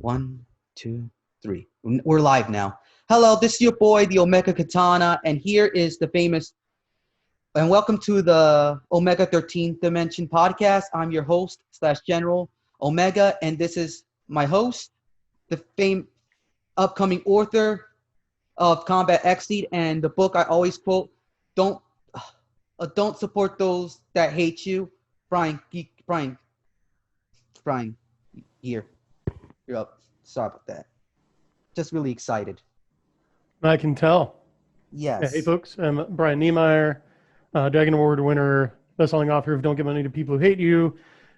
One, two, three. We're live now. Hello, this is your boy, the Omega Katana, and here is the famous, and welcome to the Omega XIII Dimension Podcast. I'm your host / General Omega, and this is my host, the upcoming author of Combat XSeed, and the book I always quote, don't support those that hate you. Brian, here. You're up. Sorry about that. Just really excited. I can tell. Yes. Yeah, hey, folks. I'm Brian Niemeier, Dragon Award winner, best-selling author of Don't Give Money to People Who Hate You,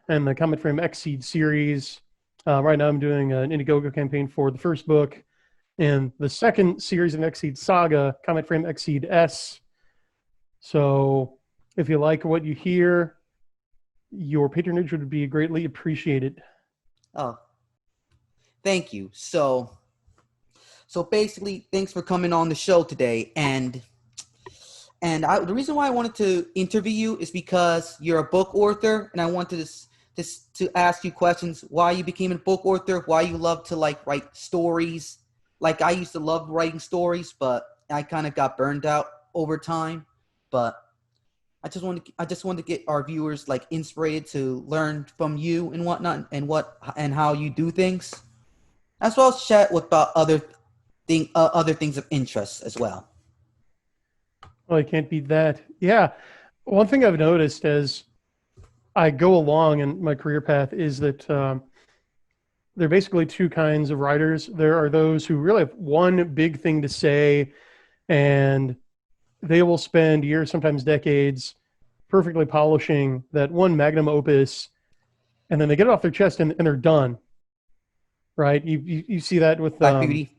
and the Comet Frame XSeed series. Right now I'm doing an Indiegogo campaign for the first book and the second series in XSeed saga, Comet Frame XSeed S. So if you like what you hear, your patronage would be greatly appreciated. Oh, thank you. So basically, thanks for coming on the show today. And the reason why I wanted to interview you is because you're a book author, and I wanted to ask you questions: why you became a book author, why you love to write stories. Like I used to love writing stories, but I kind of got burned out over time. But I just want to get our viewers inspired to learn from you and whatnot, and how you do things, as well as chat about other things of interest as well. Well, I can't beat that. Yeah. One thing I've noticed as I go along in my career path is that there are basically two kinds of writers. There are those who really have one big thing to say, and they will spend years, sometimes decades, perfectly polishing that one magnum opus, and then they get it off their chest and they're done. Right? You see that with Black Beauty.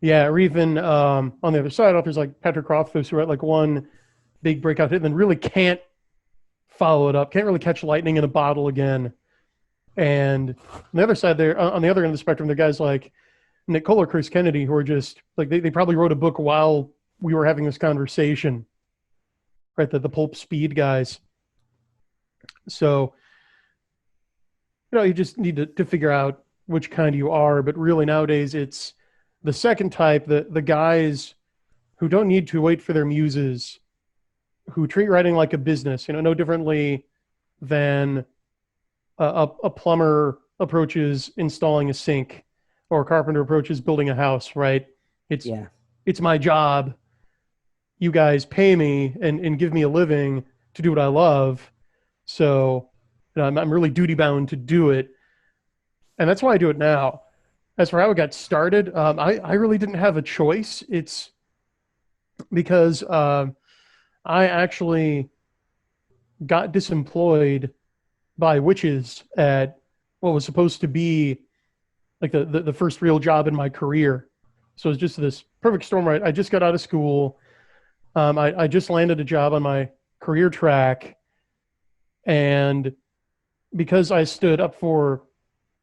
Yeah, or even on the other side, authors like Patrick Rothfuss who write one big breakout hit and then really can't follow it up, can't really catch lightning in a bottle again. And on the other side there, on the other end of the spectrum, there are guys like Nick Cole or Chris Kennedy who are just they probably wrote a book while we were having this conversation, right? The pulp speed guys. So, you just need to figure out which kind you are, but really nowadays it's the second type, the guys who don't need to wait for their muses, who treat writing like a business, no differently than a plumber approaches installing a sink or a carpenter approaches building a house, right? It's my job. You guys pay me and give me a living to do what I love. So I'm really duty bound to do it. And that's why I do it now. As for how it got started, I really didn't have a choice. It's because I actually got disemployed by witches at what was supposed to be the first real job in my career. So it was just this perfect storm, right? I just got out of school. I just landed a job on my career track. And because I stood up for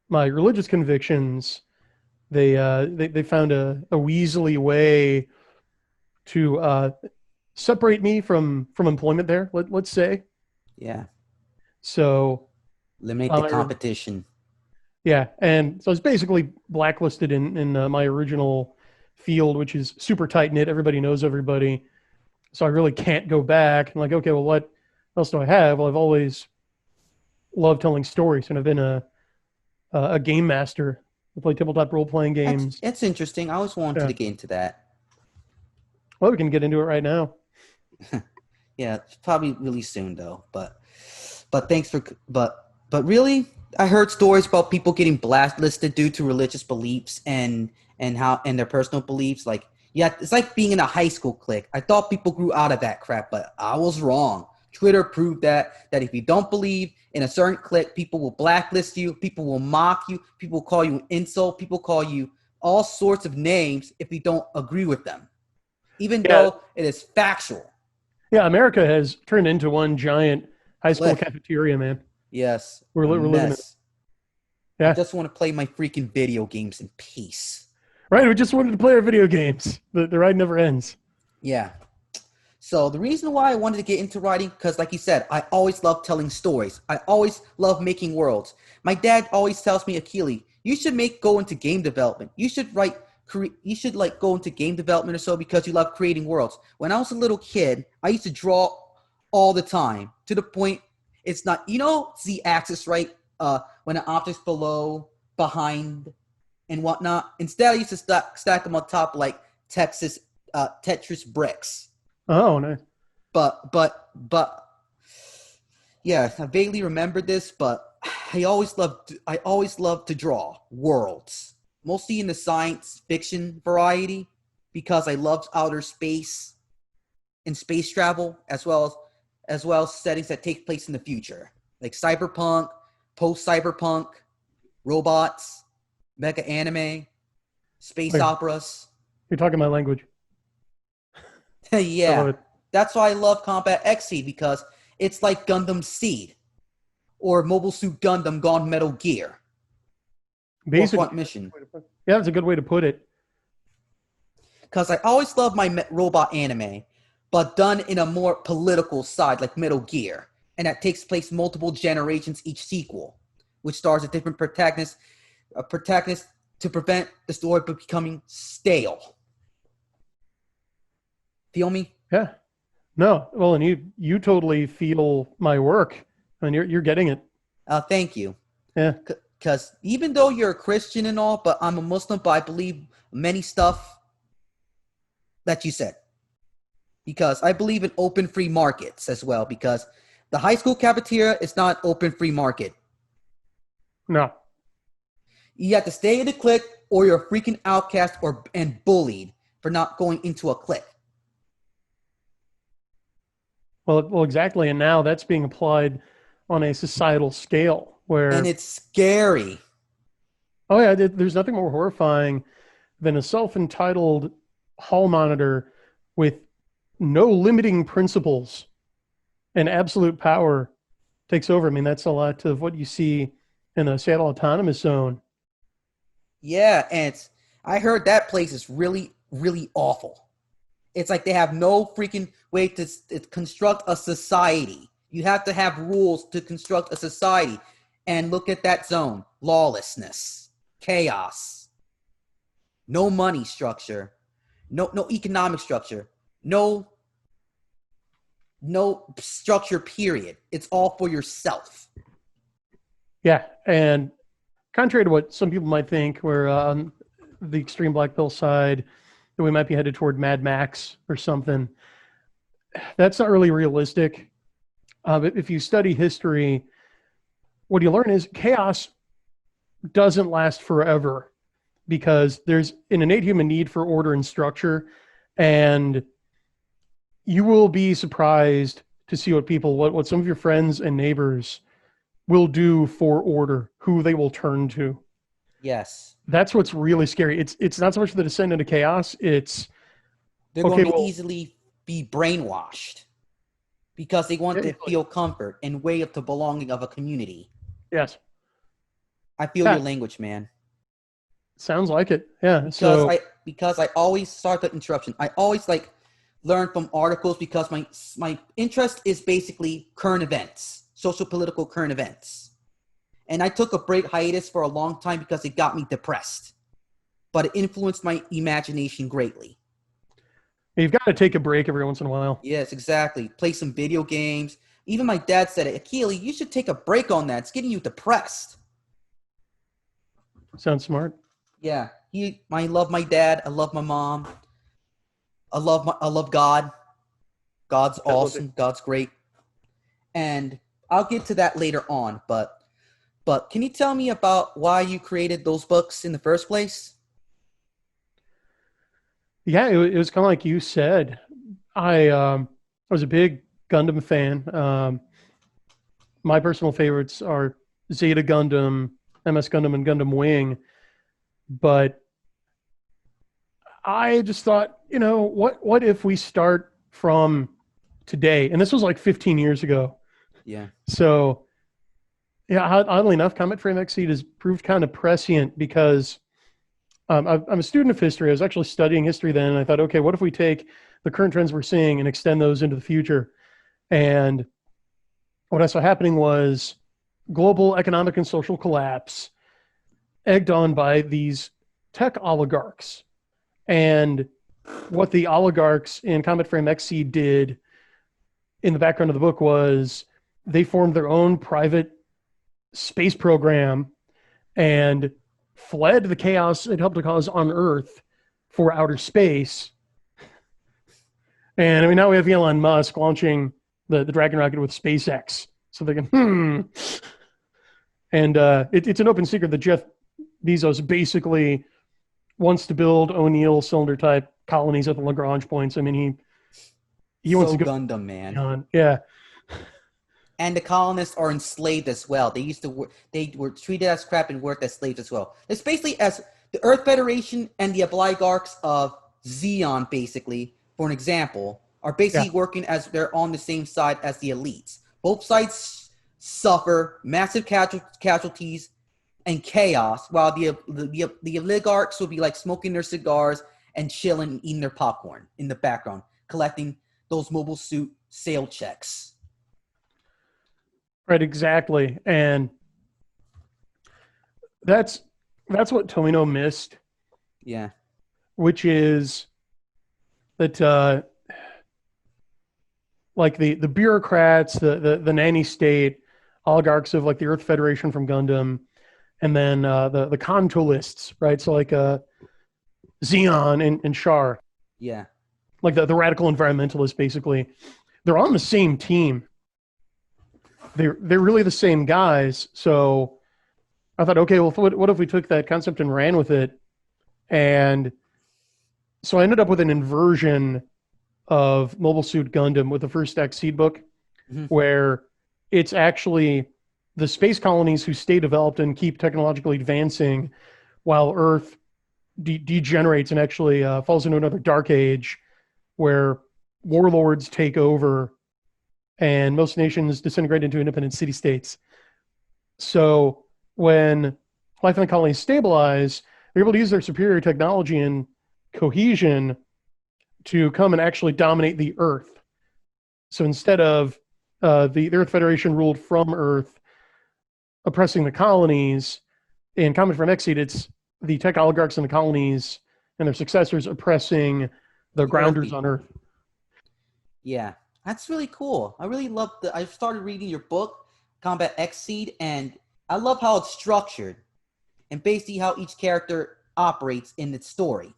my religious convictions, they found a weaselly way to separate me from employment there, let's say. Yeah. So eliminate the competition. Yeah, and so I was basically blacklisted in my original field, which is super tight-knit. Everybody knows everybody. So I really can't go back. I'm like, okay, well, what else do I have? Well, I've always loved telling stories, and I've been a game master. I play tabletop role-playing games. That's interesting. I always wanted to get into that. Well, we can get into it right now. Yeah, probably really soon though. But thanks for but really, I heard stories about people getting blacklisted due to religious beliefs and their personal beliefs. It's like being in a high school clique. I thought people grew out of that crap, but I was wrong. Twitter proved that if you don't believe in a certain clique, people will blacklist you, people will mock you, people will call you an insult, people call you all sorts of names if you don't agree with them, even though it is factual. Yeah, America has turned into one giant high school cafeteria, man. Yes. We're living in it. Yeah. I just want to play my freaking video games in peace. Right, we just wanted to play our video games. The ride never ends. Yeah. So the reason why I wanted to get into writing, because like you said, I always love telling stories. I always love making worlds. My dad always tells me, Akili, You should go into game development. You should go into game development or so because you love creating worlds. When I was a little kid, I used to draw all the time to the point it's not, Z-axis, right? When an object's below, behind, and whatnot. Instead, I used to stack them on top like Tetris bricks. Oh, nice. But yeah, I vaguely remember this, but I always loved to draw worlds, mostly in the science fiction variety, because I loved outer space and space travel, as well as settings that take place in the future, like cyberpunk, post-cyberpunk, robots, mecha anime, space operas. You're talking my language. Yeah, that's why I love Combat XSeed, because it's like Gundam Seed or Mobile Suit Gundam Gone Metal Gear. Basically, Front Mission. Yeah, that's a good way to put it. Because I always love my robot anime, but done in a more political side, like Metal Gear, and that takes place multiple generations each sequel, which stars a different protagonist to prevent the story from becoming stale. Feel me? Yeah. No. Well, and you totally feel my work, and you're getting it. Thank you. Yeah. Because even though you're a Christian and all, but I'm a Muslim, but I believe many stuff that you said. Because I believe in open free markets as well, because the high school cafeteria is not open free market. No. You have to stay in the clique, or you're a freaking outcast and bullied for not going into a clique. Well, exactly. And now that's being applied on a societal scale And it's scary. Oh, yeah. There's nothing more horrifying than a self-entitled hall monitor with no limiting principles and absolute power takes over. I mean, that's a lot of what you see in the Seattle Autonomous Zone. Yeah, and I heard that place is really, really awful. It's like they have no freaking way to construct a society. You have to have rules to construct a society. And look at that zone. Lawlessness. Chaos. No money structure. No economic structure. No structure, period. It's all for yourself. Yeah, and contrary to what some people might think, we're on the extreme black pill side, that we might be headed toward Mad Max or something. That's not really realistic. If you study history, what you learn is chaos doesn't last forever because there's an innate human need for order and structure, and you will be surprised to see what some of your friends and neighbors will do for order, who they will turn to. Yes. That's what's really scary. It's not so much the descent into chaos. They're going to easily be brainwashed because they want to feel comfort and way up to belonging of a community. Yes. I feel your language, man. Sounds like it. Yeah. Because I always start the interruption. I always learn from articles because my interest is basically current events, social political current events. And I took a hiatus for a long time because it got me depressed. But it influenced my imagination greatly. You've got to take a break every once in a while. Yes, exactly. Play some video games. Even my dad said it. Akili, you should take a break on that. It's getting you depressed. Sounds smart. Yeah. I love my dad. I love my mom. I love God. God's awesome. God's great. And I'll get to that later on, but can you tell me about why you created those books in the first place? Yeah, it was kind of like you said. I was a big Gundam fan. My personal favorites are Zeta Gundam, MS Gundam, and Gundam Wing. But I just thought, what if we start from today? And this was like 15 years ago. Yeah. So, yeah, oddly enough, Comet Frame XSeed has proved kind of prescient because I'm a student of history. I was actually studying history then, and I thought, okay, what if we take the current trends we're seeing and extend those into the future? And what I saw happening was global economic and social collapse, egged on by these tech oligarchs. And what the oligarchs in Comet Frame XSeed did in the background of the book was they formed their own private space program and fled the chaos it helped to cause on Earth for outer space. And I mean, now we have Elon Musk launching the Dragon rocket with SpaceX. So they can, And it's an open secret that Jeff Bezos basically wants to build O'Neill cylinder type colonies at the Lagrange points. I mean, he wants to go Gundam, man. on. Yeah. And the colonists are enslaved as well. They were treated as crap and worked as slaves as well. It's basically as the Earth Federation and the oligarchs of Xeon, basically, for an example, are basically working as they're on the same side as the elites. Both sides suffer massive casualties and chaos, while the oligarchs will be like smoking their cigars and chilling and eating their popcorn in the background, collecting those mobile suit sale checks. Right, exactly. And that's what Tomino missed. Yeah. Which is that like the bureaucrats, the nanny state, oligarchs of like the Earth Federation from Gundam, and then the controlists, right? So like Xeon and Char. Yeah. Like the radical environmentalists, basically. They're on the same team. They're really the same guys. So I thought, okay, well, what if we took that concept and ran with it? And so I ended up with an inversion of Mobile Suit Gundam with the first XSeed book, where it's actually the space colonies who stay developed and keep technologically advancing while Earth degenerates and actually falls into another dark age where warlords take over and most nations disintegrate into independent city-states. So when life in the colonies stabilize, they're able to use their superior technology and cohesion to come and actually dominate the Earth. So instead of the Earth Federation ruled from Earth, oppressing the colonies, in Comet from XSeed, it's the tech oligarchs in the colonies and their successors oppressing the grounders on Earth. Yeah. That's really cool. I really love I started reading your book, Combat XSeed, and I love how it's structured and basically how each character operates in its story.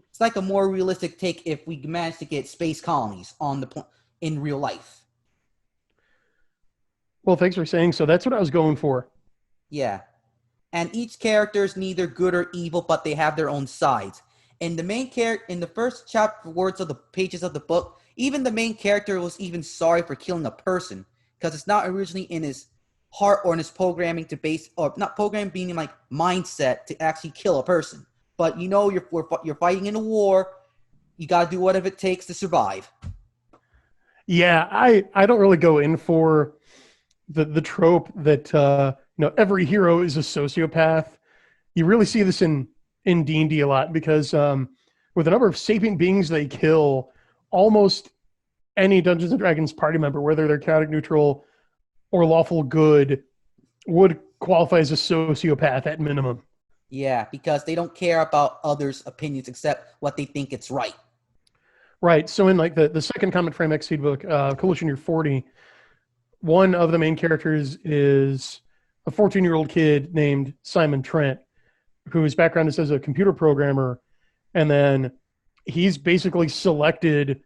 It's like a more realistic take if we manage to get space colonies on in real life. Well, thanks for saying so. That's what I was going for. Yeah. And each character is neither good or evil, but they have their own sides. And the main character, in the first chapter words of the pages of the book, even the main character was even sorry for killing a person because it's not originally in his heart or in his programming to base, or not programming, being like mindset to actually kill a person. But you know, you're fighting in a war. You got to do whatever it takes to survive. Yeah, I don't really go in for the trope that every hero is a sociopath. You really see this in D&D a lot because with the number of sapient beings they kill, almost any Dungeons & Dragons party member, whether they're chaotic neutral or lawful good, would qualify as a sociopath at minimum. Yeah, because they don't care about others' opinions except what they think it's right. Right. So in like the second Comet Frame XSeed book, Coalition Year 40, one of the main characters is a 14-year-old kid named Simon Trent, whose background is as a computer programmer. And then he's basically selected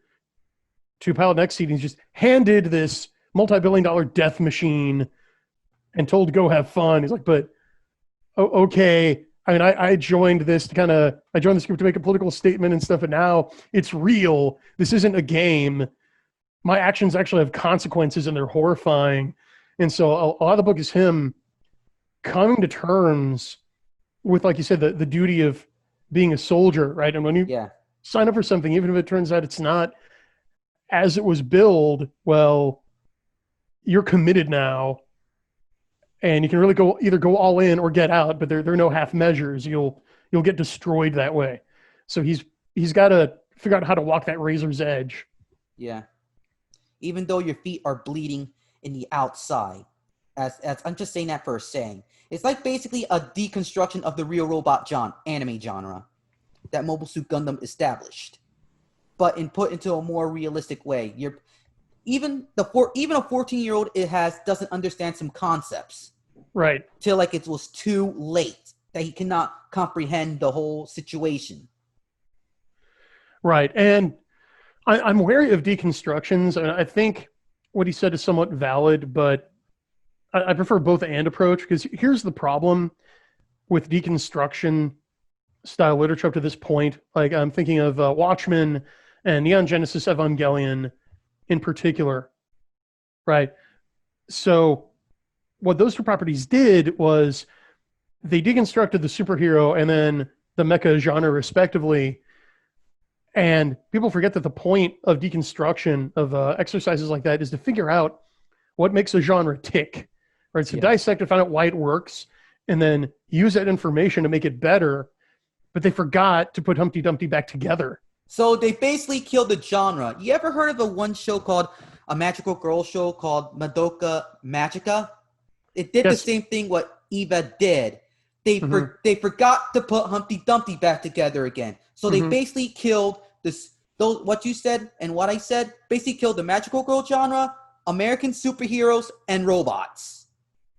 to pilot an XSeed. He's just handed this multi-billion-dollar death machine and told to go have fun. He's like, but okay. I mean, I joined this to I joined this group to make a political statement and stuff, and now it's real. This isn't a game. My actions actually have consequences, and they're horrifying. And so a lot of the book is him coming to terms with, like you said, the duty of being a soldier, right? And when you sign up for something, even if it turns out it's not as it was billed, well, you're committed now. And you can really either go all in or get out, but there are no half measures. You'll get destroyed that way. So he's got to figure out how to walk that razor's edge. Yeah. Even though your feet are bleeding in the outside, as I'm just saying that for a saying. It's like basically a deconstruction of the real robot anime genre that Mobile Suit Gundam established, but put into a more realistic way. Even a 14-year-old doesn't understand some concepts, right? Till like it was too late that he cannot comprehend the whole situation. Right, and I'm wary of deconstructions, and I think what he said is somewhat valid, but I prefer both and approach, because here's the problem with deconstruction style literature up to this point. Like, I'm thinking of Watchmen and Neon Genesis Evangelion in particular, right? So what those two properties did was they deconstructed the superhero and then the mecha genre respectively. And people forget that the point of deconstruction of exercises like that is to figure out what makes a genre tick, right? So dissect and find out why it works, and then use that information to make it better. But they forgot to put Humpty Dumpty back together. So they basically killed the genre. You ever heard of a show called a magical girl show called Madoka Magica? It did the same thing what Eva did. They forgot to put Humpty Dumpty back together again. So they basically killed what you said and what I said, basically killed the magical girl genre, American superheroes, and robots.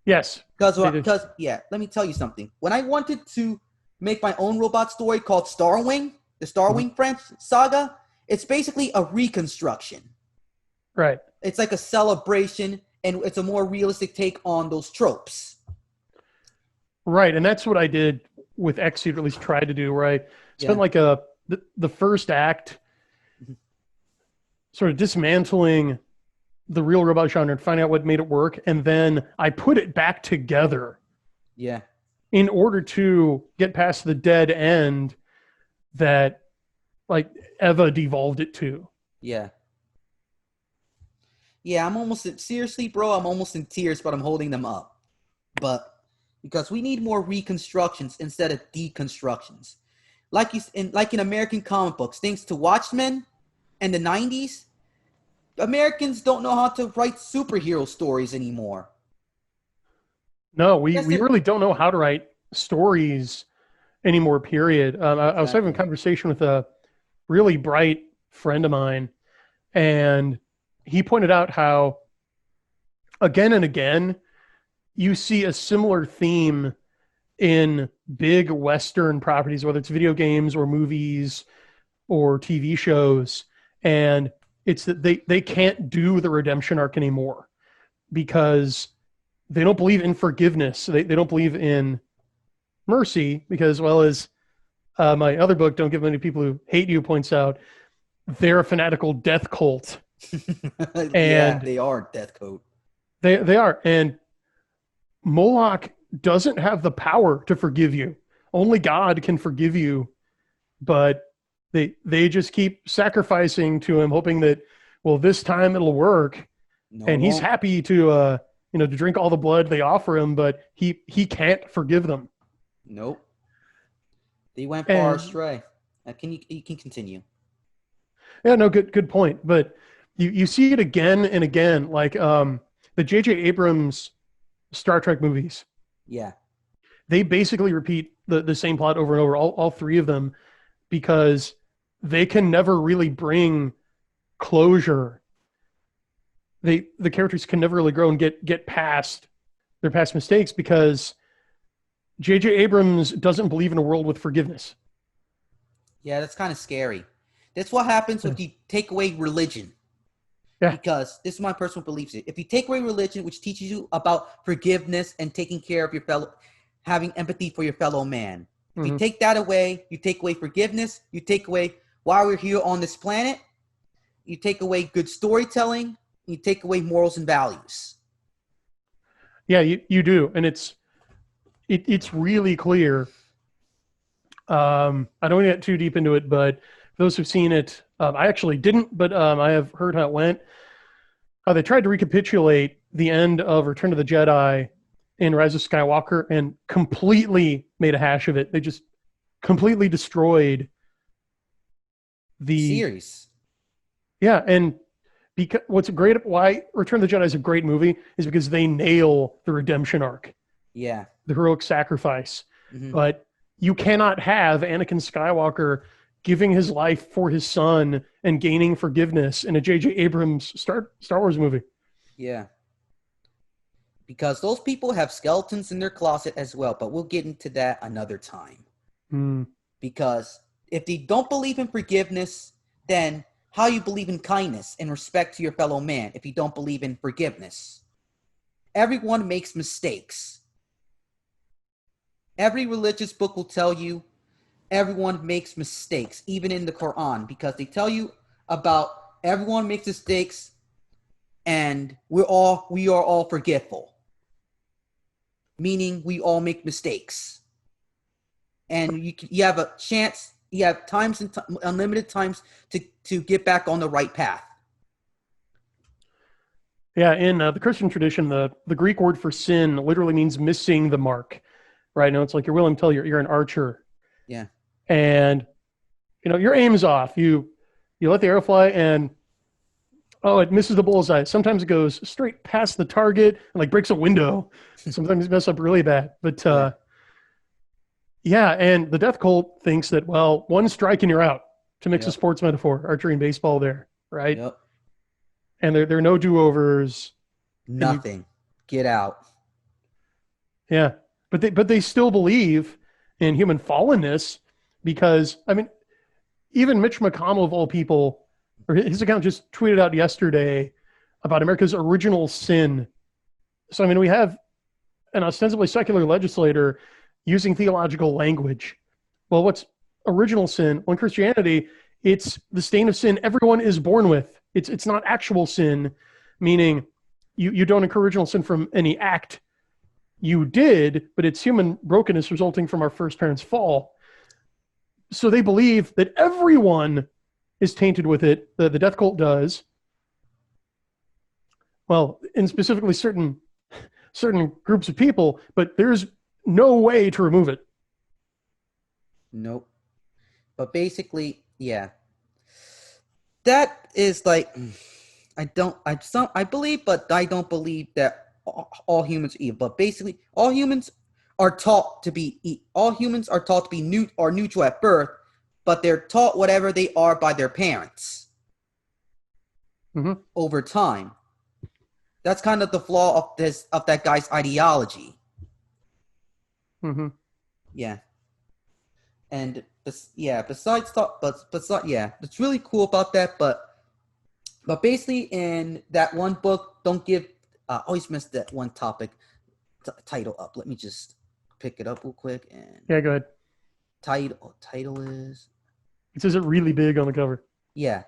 Yes. Because let me tell you something. When I wanted to make my own robot story called Starwing, the Starwing French saga, it's basically a reconstruction. Right. It's like a celebration, and it's a more realistic take on those tropes. Right, and that's what I did with XSeed, or at least tried to do, where I spent like the first act sort of dismantling the real robot genre and finding out what made it work, and then I put it back together. Yeah. In order to get past the dead end that like Eva devolved it to. Yeah. Yeah, I'm almost in tears, but I'm holding them up. But because we need more reconstructions instead of deconstructions. Like in American comic books, thanks to Watchmen and the 90s, Americans don't know how to write superhero stories anymore. No, we really don't know how to write stories anymore, period. I was having a conversation with a really bright friend of mine, and he pointed out how again and again you see a similar theme in big Western properties, whether it's video games or movies or TV shows. And it's that they can't do the redemption arc anymore because they don't believe in forgiveness. They don't believe in mercy because, well, as my other book, Don't Give Money to People Who Hate You, points out, they're a fanatical death cult. And they are death cult. They are. And Moloch doesn't have the power to forgive you. Only God can forgive you. But they just keep sacrificing to him, hoping that, well, this time it'll work. No, and he's happy to to drink all the blood they offer him, but he can't forgive them. Nope. They went far astray. You can continue. Yeah, no, good point. But you see it again and again, like the J.J. Abrams Star Trek movies. Yeah. They basically repeat the same plot over and over, all three of them, because they can never really bring closure. The characters can never really grow and get past their past mistakes because J.J. Abrams doesn't believe in a world with forgiveness. Yeah, that's kind of scary. That's what happens if you take away religion. Yeah. Because this is my personal belief. If you take away religion, which teaches you about forgiveness and taking care of your fellow, having empathy for your fellow man. If you take that away, you take away forgiveness, you take away why we're here on this planet, you take away good storytelling, you take away morals and values. Yeah, you do. And it's really clear. I don't want to get too deep into it, but for those who've seen it, I actually didn't, but I have heard how it went. They tried to recapitulate the end of Return of the Jedi in Rise of Skywalker and completely made a hash of it. They just completely destroyed the series. Yeah, and why Return of the Jedi is a great movie is because they nail the redemption arc. Yeah. the heroic sacrifice. Hmm. But you cannot have Anakin Skywalker giving his life for his son and gaining forgiveness in a J.J. Abrams Star Wars movie. Yeah. Because those people have skeletons in their closet as well, but we'll get into that another time. Mm. Because if they don't believe in forgiveness, then how you believe in kindness and respect to your fellow man if you don't believe in forgiveness? Everyone makes mistakes. Every religious book will tell you everyone makes mistakes, even in the Quran, because they tell you about everyone makes mistakes and we are all forgetful. Meaning we all make mistakes. And you have a chance, you have times and unlimited times to get back on the right path. Yeah, in the Christian tradition, the Greek word for sin literally means missing the mark, right? Now it's like you're willing to tell you're an archer. Yeah. And, your aim is off. You let the arrow fly and, it misses the bullseye. Sometimes it goes straight past the target and like breaks a window. Sometimes it messes up really bad. But yeah, and the death cult thinks that, well, one strike and you're out, to mix a sports metaphor, archery and baseball there, right? Yep. And there are no do-overs. Nothing. Get out. Yeah. But they still believe in human fallenness because, even Mitch McConnell of all people, or his account just tweeted out yesterday about America's original sin. So, we have an ostensibly secular legislator using theological language. Well, what's original sin? Well, in Christianity, it's the stain of sin everyone is born with. It's not actual sin, meaning you don't incur original sin from any act you did, but it's human brokenness resulting from our first parents' fall. So they believe that everyone is tainted with it. The death cult does. Well, and specifically certain groups of people, but there's no way to remove it. Nope. But basically, yeah. That is like, I believe, but I don't believe that all humans are evil. But basically, all humans are taught to be neutral at birth, but they're taught whatever they are by their parents over time. That's kind of the flaw of that guy's ideology. Mm-hmm. Yeah. And besides, it's really cool about that. But basically, in that one book, don't give. Always miss that one topic title up. Let me just pick it up real quick. And yeah, go ahead. Title is. It says it really big on the cover. Yeah,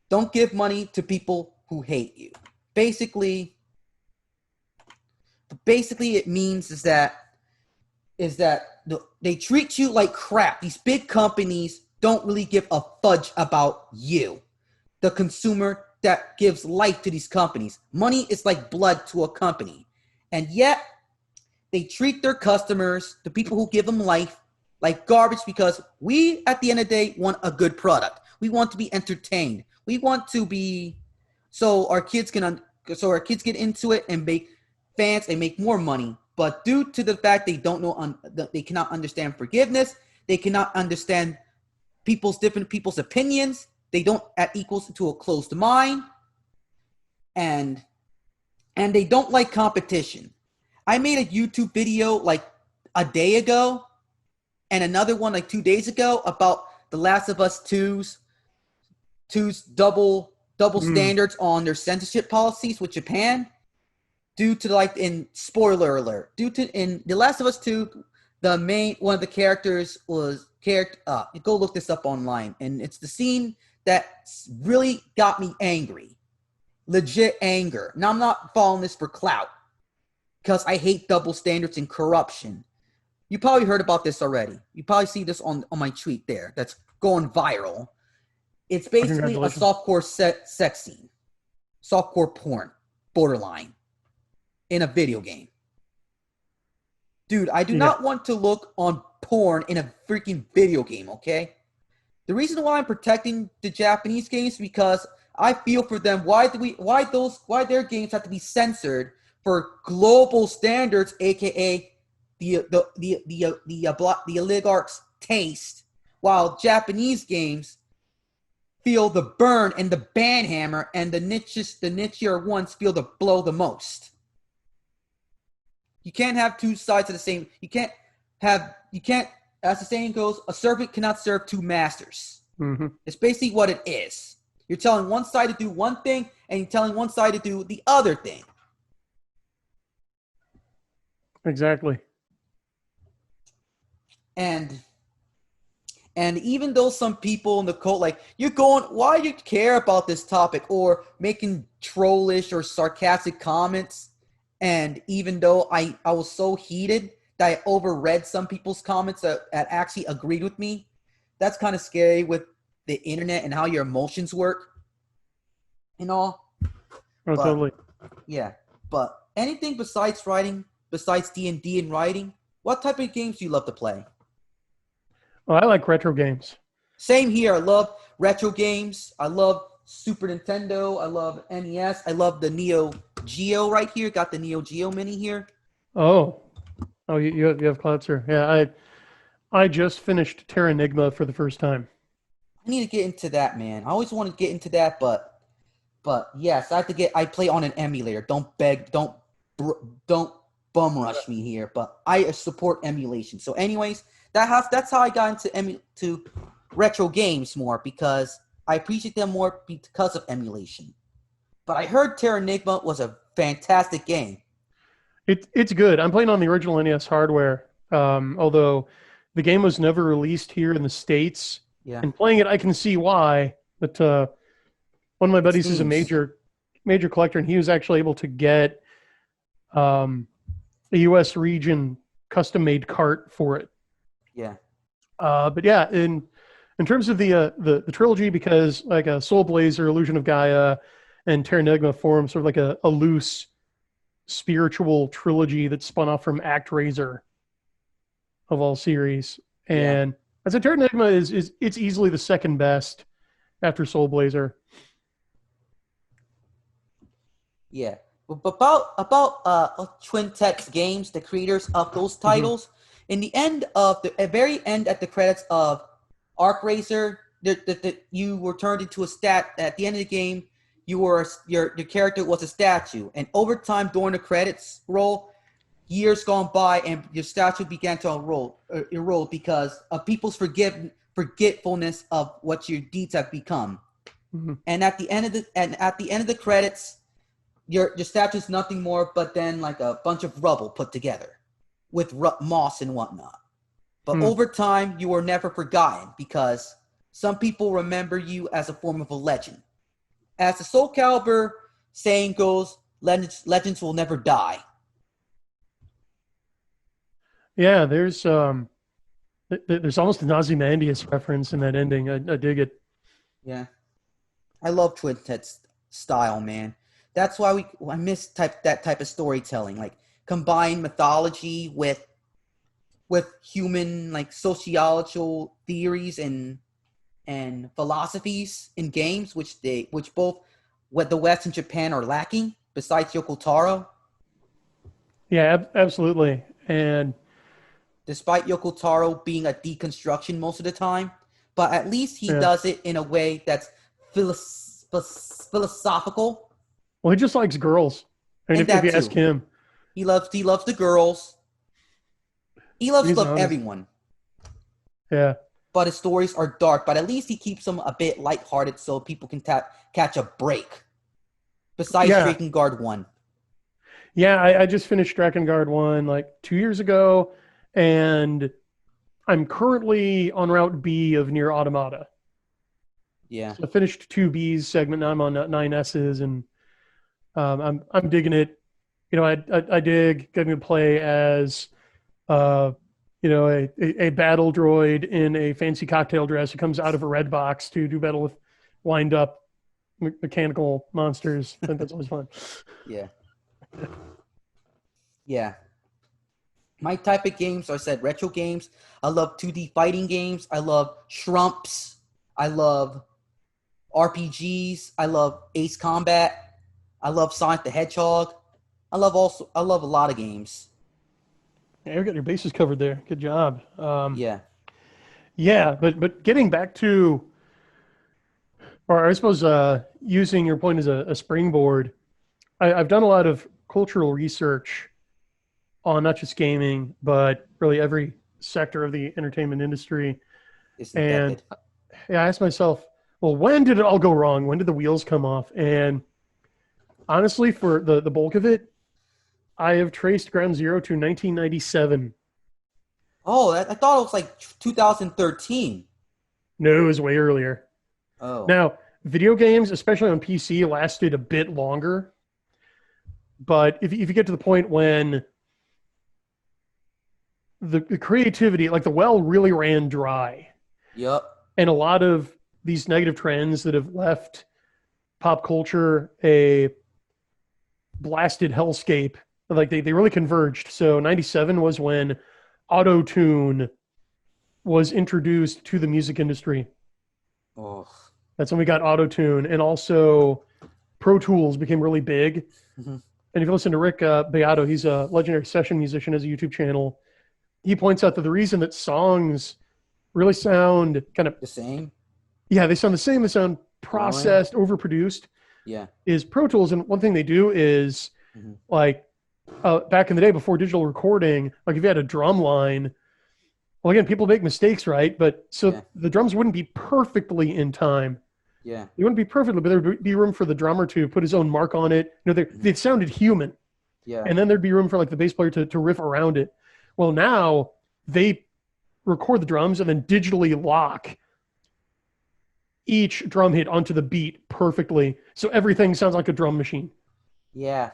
don't give money to people who hate you. Basically, it means is that they treat you like crap. These big companies don't really give a fudge about you, the consumer that gives life to these companies. Money is like blood to a company. And yet, they treat their customers, the people who give them life, like garbage because we, at the end of the day, want a good product. We want to be entertained. We want to be so our kids get into it and make fans and make more money. But due to the fact they don't know, they cannot understand forgiveness. They cannot understand different people's opinions. They don't add equals to a closed mind. And they don't like competition. I made a YouTube video like a day ago and another one like 2 days ago about The Last of Us 2's double standards on their censorship policies with Japan. Due to in spoiler alert, in The Last of Us 2, one of the characters was go look this up online, and it's the scene that really got me angry, legit anger. Now I'm not following this for clout, because I hate double standards and corruption. You probably heard about this already. You probably see this on my tweet there. That's going viral. It's basically a softcore sex scene, softcore porn, borderline. In a video game. Dude, I do not want to look on porn in a freaking video game, okay? The reason why I'm protecting the Japanese games is because I feel for them. Why their games have to be censored for global standards, aka the oligarch's taste, while Japanese games feel the burn and the banhammer, and the nichier ones feel the blow the most. You can't have two sides of the same. You can't, as the saying goes, a servant cannot serve two masters. Mm-hmm. It's basically what it is. You're telling one side to do one thing, and you're telling one side to do the other thing. Exactly. And even though some people in the cult, like, you're going, why do you care about this topic, or making trollish or sarcastic comments, and even though I was so heated that I overread some people's comments that actually agreed with me, that's kind of scary with the internet and how your emotions work and all. Totally. Yeah, but anything besides writing, besides D&D and writing, what type of games do you love to play? Well, I like retro games. Same here. I love retro games. I love Super Nintendo. I love NES. I love the Neo Geo right here. Got the Neo Geo Mini here. Oh, you have clout, sir. Yeah, I just finished Terra Enigma for the first time. I need to get into that, man. I always want to get into that, but yes, I play on an emulator. Don't bum rush me here, but I support emulation. So anyways, that's how I got into retro games more, because I appreciate them more because of emulation. But I heard Terra Enigma was a fantastic game. It's good. I'm playing on the original NES hardware, although the game was never released here in the States. Yeah. And playing it, I can see why. But one of my buddies is a major collector, and he was actually able to get a U.S. region custom-made cart for it. Yeah. But yeah, in terms of the trilogy, because like a Soul Blazer, Illusion of Gaia, and Terra Enigma form sort of like a loose spiritual trilogy that spun off from ActRaiser of all series. And I'd say Terra Enigma is it's easily the second best after Soul Blazer. Yeah. About Twin Tech's games, the creators of those titles, in the end of at very end at the credits of ArcRaiser, you were turned into a stat. At the end of the game, your character was a statue, and over time during the credits roll, years gone by, and your statue began to erode because of people's forgetfulness of what your deeds have become. Mm-hmm. And at the end of the credits, your statue is nothing more but then like a bunch of rubble put together with moss and whatnot. But over time, you were never forgotten because some people remember you as a form of a legend. As the Soul Calibur saying goes, legends will never die. Yeah, there's almost an Ozymandias reference in that ending. I dig it. Yeah, I love Twin Tech's style, man. That's why I miss that type of storytelling, like combine mythology with human like sociological theories and philosophies in games, which both the West and Japan are lacking. Besides Yoko Taro. Yeah, absolutely. And despite Yoko Taro being a deconstruction most of the time, but at least he does it in a way that's philosophical. Well, he just likes girls. I mean, if you ask him, he loves the girls. He loves everyone. Yeah. But his stories are dark. But at least he keeps them a bit lighthearted so people can catch a break. Besides Drakengard 1. Yeah, I just finished Drakengard 1 like 2 years ago, and I'm currently on Route B of Nier Automata. Yeah. So I finished 2B's segment. Now I'm on 9S's, and I'm digging it. You know, I dig getting to play as a battle droid in a fancy cocktail dress who comes out of a red box to do battle with wind up mechanical monsters. I think that's always fun. Yeah. Yeah. My type of games, I said retro games. I love 2D fighting games. I love Shrumps. I love RPGs. I love Ace Combat. I love Sonic the Hedgehog. I love a lot of games. Yeah, you got your bases covered there. Good job. Yeah. Yeah, but getting back to, or I suppose using your point as a springboard, I've done a lot of cultural research on not just gaming, but really every sector of the entertainment industry. Isn't that And it? yeah, I asked myself, well, when did it all go wrong? When did the wheels come off? And honestly, for the bulk of it, I have traced ground zero to 1997. Oh, I thought it was like 2013. No, it was way earlier. Oh. Now, video games, especially on PC, lasted a bit longer. But if you get to the point when the creativity, like the well really ran dry, Yup. and a lot of these negative trends that have left pop culture a blasted hellscape, like they really converged. So 97 was when auto-tune was introduced to the music industry. Oh. That's when we got auto-tune, and also Pro Tools became really big. Mhm. And if you listen to Rick Beato, he's a legendary session musician, has a YouTube channel. He points out that the reason that songs really sound kind of, The same. yeah, they sound the same, they sound processed, overproduced, Yeah. is Pro Tools. And one thing they do is, Mhm. like, back in the day before digital recording, like if you had a drum line, well, again, people make mistakes, right? But so Yeah. the drums wouldn't be perfectly in time. Yeah. They wouldn't be perfectly, but there would be room for the drummer to put his own mark on it. You know, they sounded human. Yeah. And then there'd be room for like the bass player to riff around it. Well, now they record the drums and then digitally lock each drum hit onto the beat perfectly. So everything sounds like a drum machine. Yeah.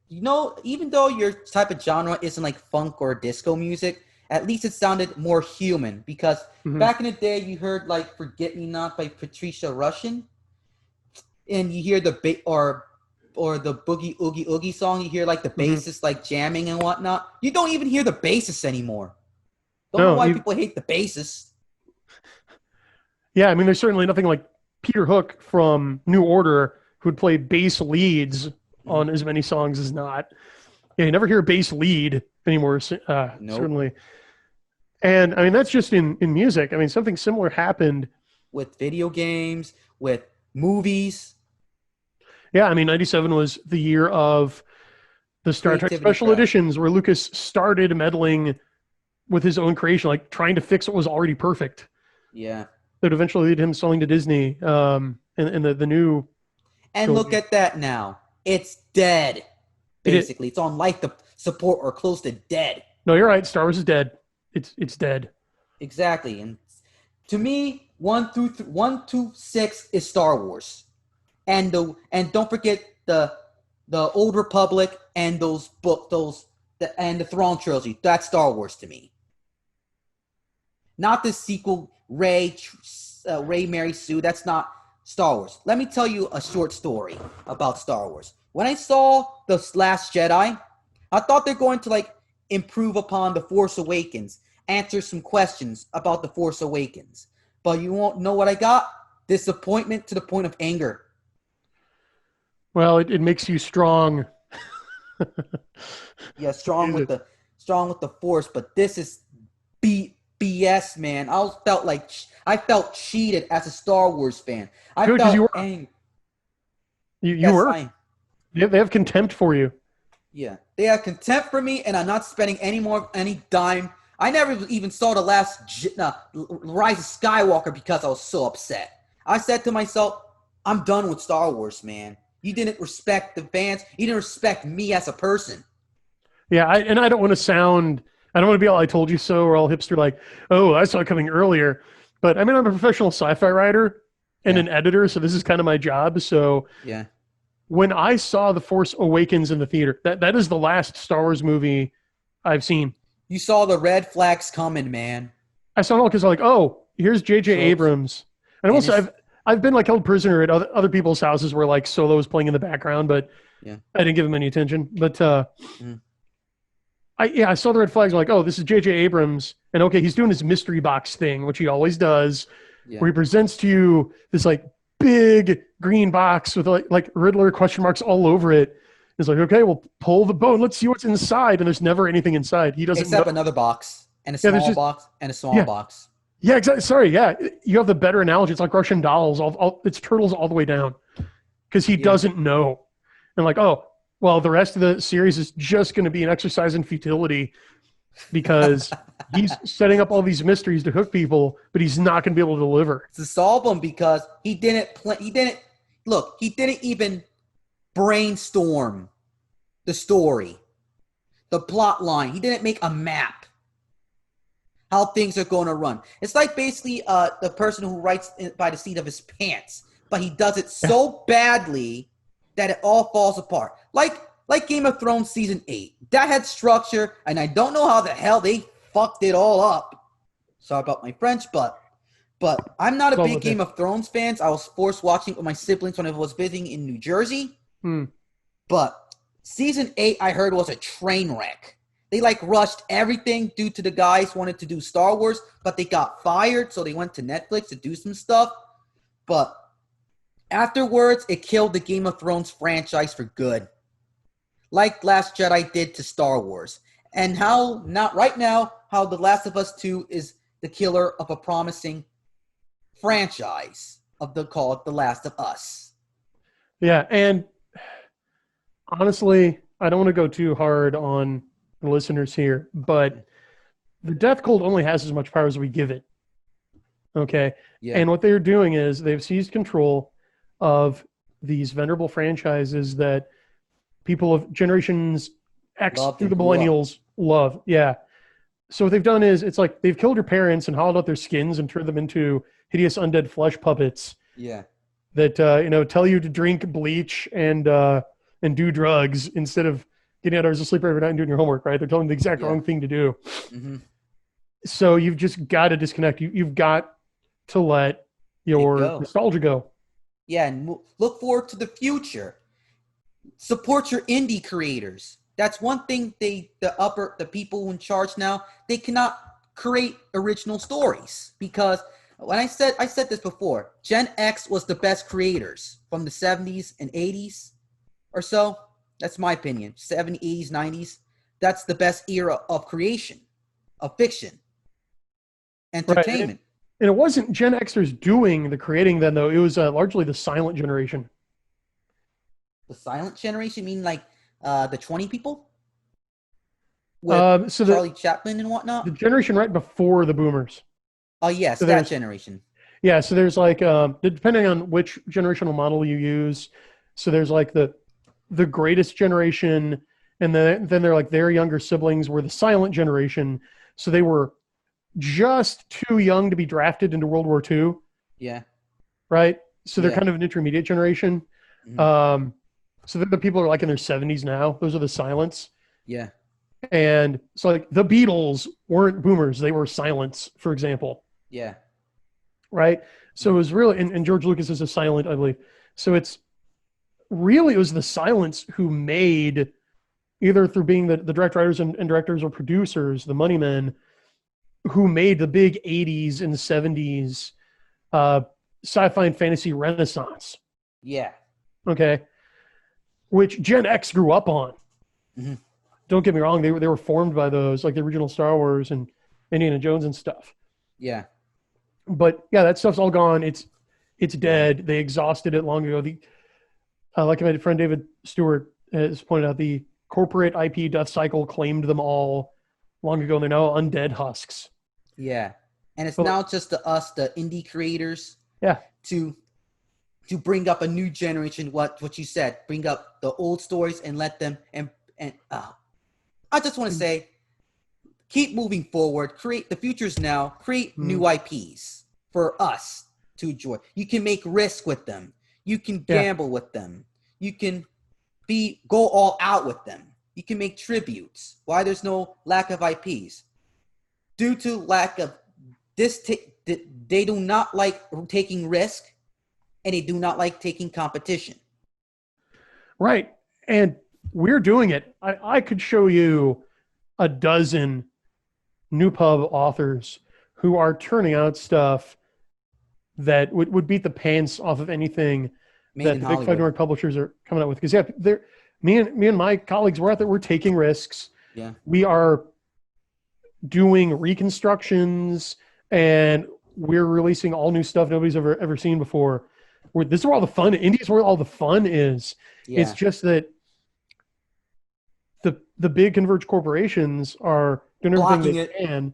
You know, even though your type of genre isn't like funk or disco music, at least it sounded more human because back in the day you heard like Forget Me Not by Patricia Rushen and you hear the or the Boogie Oogie Oogie song, you hear like the bassist like jamming and whatnot. You don't even hear the bassist anymore. Don't know why people hate the bassist. Yeah, I mean, there's certainly nothing like Peter Hook from New Order who would play bass leads on as many songs as not. Yeah, you never hear a bass lead anymore, certainly. And I mean, that's just in music. I mean, something similar happened with video games, with movies. Yeah, I mean, 97 was the year of the Star Trek special editions where Lucas started meddling with his own creation, like trying to fix what was already perfect. Yeah. That eventually led him selling to Disney and the new. And look at that now. It's dead. Basically, it's on life support or close to dead. No, you're right. Star Wars is dead. It's dead. Exactly. And to me, 1 through 6 is Star Wars. And don't forget the Old Republic and those and the Thrawn trilogy. That's Star Wars to me. Not the sequel, Rey, Mary, Sue. That's not Star Wars. Let me tell you a short story about Star Wars. When I saw The Last Jedi, I thought they're going to like improve upon The Force Awakens, answer some questions about The Force Awakens. But you won't know what I got? Disappointment to the point of anger. Well, it makes you strong. Yeah, strong with the Force, but this is BS, man. I felt cheated as a Star Wars fan. I felt angry. You were. They have contempt for you. Yeah, they have contempt for me, and I'm not spending any dime. I never even saw the last Rise of Skywalker because I was so upset. I said to myself, I'm done with Star Wars, man. You didn't respect the fans. You didn't respect me as a person. Yeah, I don't want to be all I told you so or all hipster like, oh, I saw it coming earlier. But I mean, I'm a professional sci-fi writer and an editor, so this is kind of my job. So yeah, when I saw The Force Awakens in the theater, that is the last Star Wars movie I've seen. You saw the red flags coming, man. I saw it all because I'm like, oh, here's J.J. Abrams. And also, I've been like held prisoner at other people's houses where like Solo was playing in the background, but I didn't give him any attention. But I saw the red flags. I'm like, oh, this is J.J. Abrams, and okay, he's doing his mystery box thing, which he always does, where he presents to you this like big green box with like Riddler question marks all over it, He's like, okay, we'll pull the bone. Let's see what's inside. And there's never anything inside. He doesn't Except know. another box and a Yeah, small box and a small yeah. box. Yeah, exactly. Sorry, yeah. You have the better analogy. It's like Russian dolls. It's turtles all the way down because he doesn't know. And like, oh, well, the rest of the series is just going to be an exercise in futility because he's setting up all these mysteries to hook people, but he's not going to be able to deliver. To solve them because he didn't even brainstorm the story, the plot line. He didn't make a map how things are going to run. It's like basically the person who writes by the seat of his pants, but he does it so badly that it all falls apart. Like Game of Thrones season 8. That had structure, and I don't know how the hell they fucked it all up. Sorry about my French, but I'm not a big Game of Thrones fan. I was forced watching it with my siblings when I was visiting in New Jersey. But season 8, I heard, was a train wreck. They rushed everything due to the guys wanted to do Star Wars, but they got fired, so they went to Netflix to do some stuff. But afterwards, it killed the Game of Thrones franchise for good. Like Last Jedi did to Star Wars. And how The Last of Us 2 is the killer of a promising franchise called The Last of Us. Yeah, and honestly, I don't want to go too hard on the listeners here, but the Death Cult only has as much power as we give it. Okay? Yeah. And what they're doing is they've seized control of these venerable franchises that people of generations X through the millennials love. Yeah. So what they've done is it's like they've killed your parents and hollowed out their skins and turned them into hideous undead flesh puppets. Yeah. That tell you to drink bleach and do drugs instead of getting 8 hours of sleep every night and doing your homework, right? They're telling you the exact wrong thing to do. Mm-hmm. So you've just got to disconnect. You've got to let your nostalgia go. Yeah, and look forward to the future. Support your indie creators. That's one thing the people in charge now, they cannot create original stories because when I said this before, Gen X was the best creators from the 70s and 80s or so. That's my opinion. 70s, 80s, 90s. That's the best era of creation, of fiction, entertainment. Right. And it wasn't Gen Xers doing the creating then, though. It was largely the silent generation. The silent generation? You mean like the 20 people? With Charlie Chaplin and whatnot? The generation right before the boomers. Oh, yes, so that generation. Yeah, so there's depending on which generational model you use, so there's the greatest generation, and then they're their younger siblings were the silent generation, so they were just too young to be drafted into World War II. Yeah. Right? So they're kind of an intermediate generation. Mm-hmm. So the people are in their 70s now. Those are the silents. Yeah. And so the Beatles weren't boomers. They were silents, for example. Yeah. Right? So it was really, and George Lucas is a silent, I believe. So it was the silents who made, either through being the direct writers and directors or producers, the money men, who made the big 80s and 70s sci-fi and fantasy renaissance. Yeah. Okay. Which Gen X grew up on. Mm-hmm. Don't get me wrong. They were formed by those, like the original Star Wars and Indiana Jones and stuff. Yeah. But yeah, that stuff's all gone. It's dead. They exhausted it long ago. Like my friend David Stewart has pointed out, the corporate IP death cycle claimed them all long ago, and they're now undead husks. Yeah. And it's now just the indie creators. Yeah. To bring up a new generation, what you said, bring up the old stories and let them and I just want to say, keep moving forward. Create the futures now. Create new IPs for us to enjoy. You can make risk with them. You can gamble with them. You can go all out with them. You can make tributes. Why there's no lack of IPs? Due to lack of this, they do not like taking risk, and they do not like taking competition. Right. And we're doing it. I could show you a dozen new pub authors who are turning out stuff that would beat the pants off of anything that the big 5 North publishers are coming out with. Because Me and my colleagues, we're out there, we're taking risks. Yeah. We are doing reconstructions, and we're releasing all new stuff nobody's ever seen before. This is where all the fun, India's where all the fun is. Yeah. It's just that the big converged corporations are doing everything they can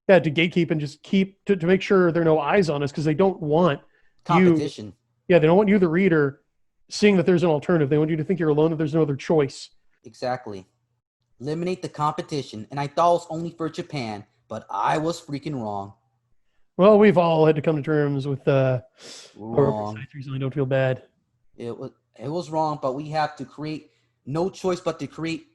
to gatekeep and just keep to make sure there are no eyes on us, because they don't want competition. They don't want you, the reader, seeing that there's an alternative. They want you to think you're alone, that there's no other choice. Exactly. Eliminate the competition. And I thought it was only for Japan, but I was freaking wrong. Well, we've all had to come to terms with wrong. I recently don't feel bad. It was wrong, but we have to create no choice but to create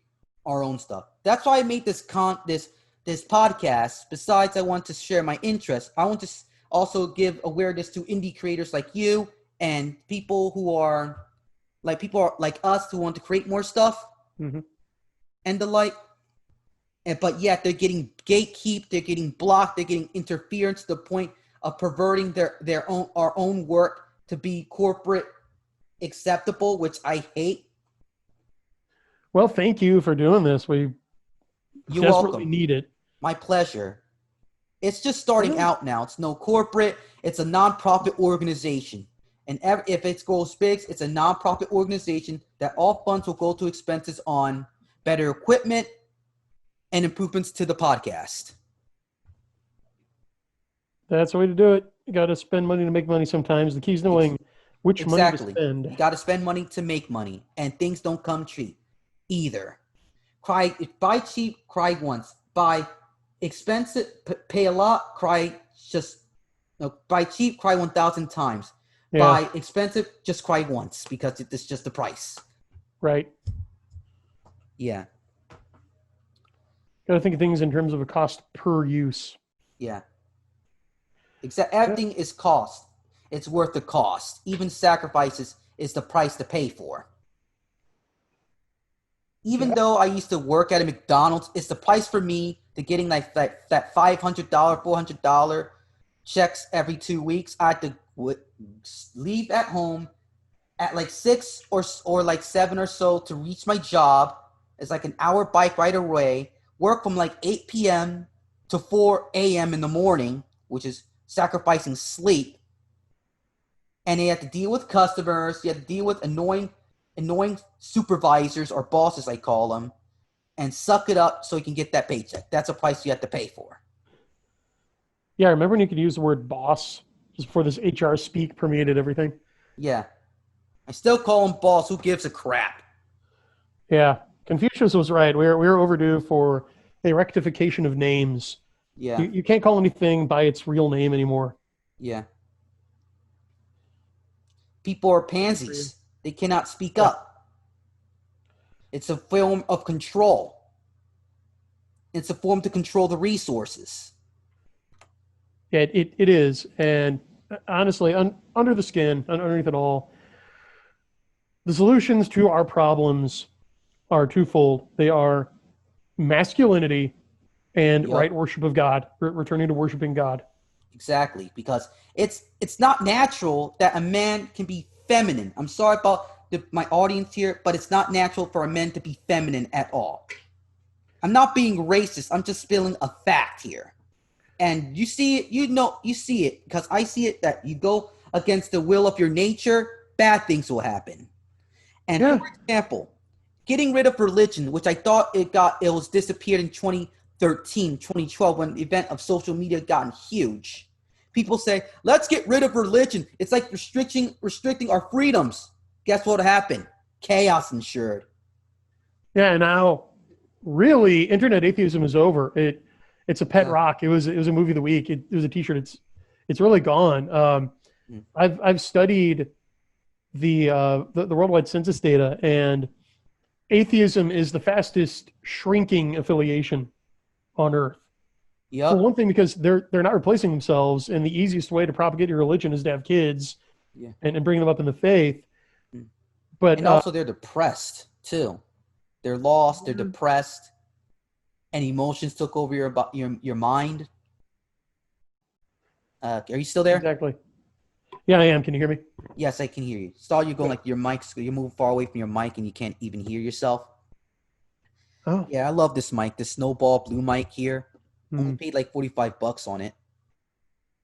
our own stuff. That's why I made this podcast. Besides, I want to share my interests. I want to also give awareness to indie creators like you and people who are like us who want to create more stuff. Mm-hmm. And the like, but yet they're getting gatekeeped, they're getting blocked, they're getting interference to the point of perverting our own work to be corporate acceptable, which I hate. Well, thank you for doing this. We desperately need it. My pleasure. It's just starting out now. It's no corporate. It's a nonprofit organization. And if it goes big, it's a nonprofit organization that all funds will go to expenses on better equipment and improvements to the podcast. That's the way to do it. You got to spend money to make money sometimes. The key is knowing which money to spend. You got to spend money to make money, and things don't come cheap either. Buy cheap, cry once. Buy expensive, pay a lot, cry buy cheap, cry 1,000 times. Yeah. Buy expensive, just cry once because it's just the price. Right. Yeah. Got to think of things in terms of a cost per use. Yeah. Everything is cost. It's worth the cost. Even sacrifices is the price to pay for. Even though I used to work at a McDonald's, it's the price for me to getting that $500, $400 checks every 2 weeks. I had to leave at home at like 6 or like 7 or so to reach my job. It's like an hour bike ride away. Work from like 8 p.m. to 4 a.m. in the morning, which is sacrificing sleep. And you have to deal with customers. You have to deal with annoying supervisors or bosses, I call them, and suck it up so you can get that paycheck. That's a price you have to pay for. Yeah, I remember when you could use the word boss just before this HR speak permeated everything. Yeah. I still call him boss. Who gives a crap? Yeah. Confucius was right. We're overdue for a rectification of names. Yeah. You can't call anything by its real name anymore. Yeah. People are pansies. They cannot speak up. It's a form of control. It's a form to control the resources. Yeah, it is. And honestly, under the skin, underneath it all, the solutions to our problems are twofold. They are masculinity and right worship of God, returning to worshiping God. Exactly, because it's not natural that a man can be feminine. I'm sorry about my audience here, but it's not natural for a man to be feminine at all. I'm not being racist. I'm just spilling a fact here. And you see it, you see it, because I see it, that you go against the will of your nature, bad things will happen. And for example, getting rid of religion, which I thought it was disappeared in 2013, 2012, when the event of social media gotten huge. People say, let's get rid of religion. It's like restricting our freedoms. Guess what happened? Chaos ensured. Yeah, now really internet atheism is over. It's a pet rock. It was a movie of the week. It was a t-shirt. It's really gone. I've studied the worldwide census data, and atheism is the fastest shrinking affiliation on Earth. Yeah. For one thing, because they're not replacing themselves, and the easiest way to propagate your religion is to have kids and bring them up in the faith. But also they're depressed too. They're lost. They're depressed, and emotions took over your mind. Are you still there? Exactly. Yeah, I am. Can you hear me? Yes, I can hear you. Saw you going like your mic's. You're moving far away from your mic, and you can't even hear yourself. Oh. Yeah, I love this mic. This Snowball Blue mic here. Only paid like $45 on it.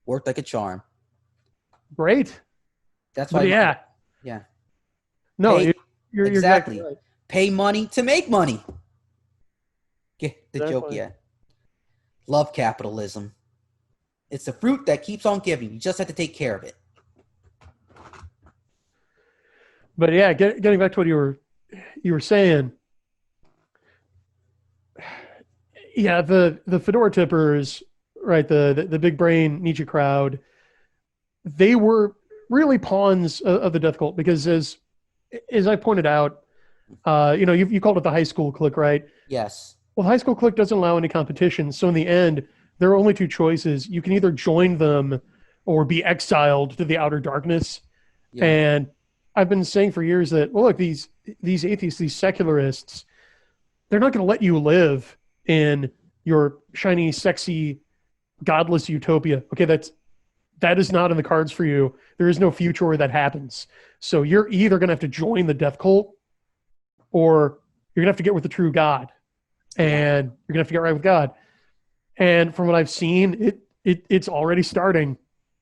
Worked like a charm. Great. That's why. Yeah. Yeah. No, Pay, you're exactly. right. Pay money to make money. Get the joke, yeah. Love capitalism. It's a fruit that keeps on giving. You just have to take care of it. But yeah, getting back to what you were saying. Yeah, the fedora tippers, right? The big brain Nietzsche crowd. They were really pawns of the death cult because, as I pointed out, you called it the high school clique, right? Yes. Well, the high school clique doesn't allow any competition, so in the end, there are only two choices. You can either join them or be exiled to the outer darkness. Yeah. And I've been saying for years that, well, look, these atheists, these secularists, they're not going to let you live in your shiny, sexy, godless utopia. Okay, that is not in the cards for you. There is no future where that happens. So you're either going to have to join the death cult, or you're going to have to get with the true God, and you're going to have to get right with God. And from what I've seen, it's already starting.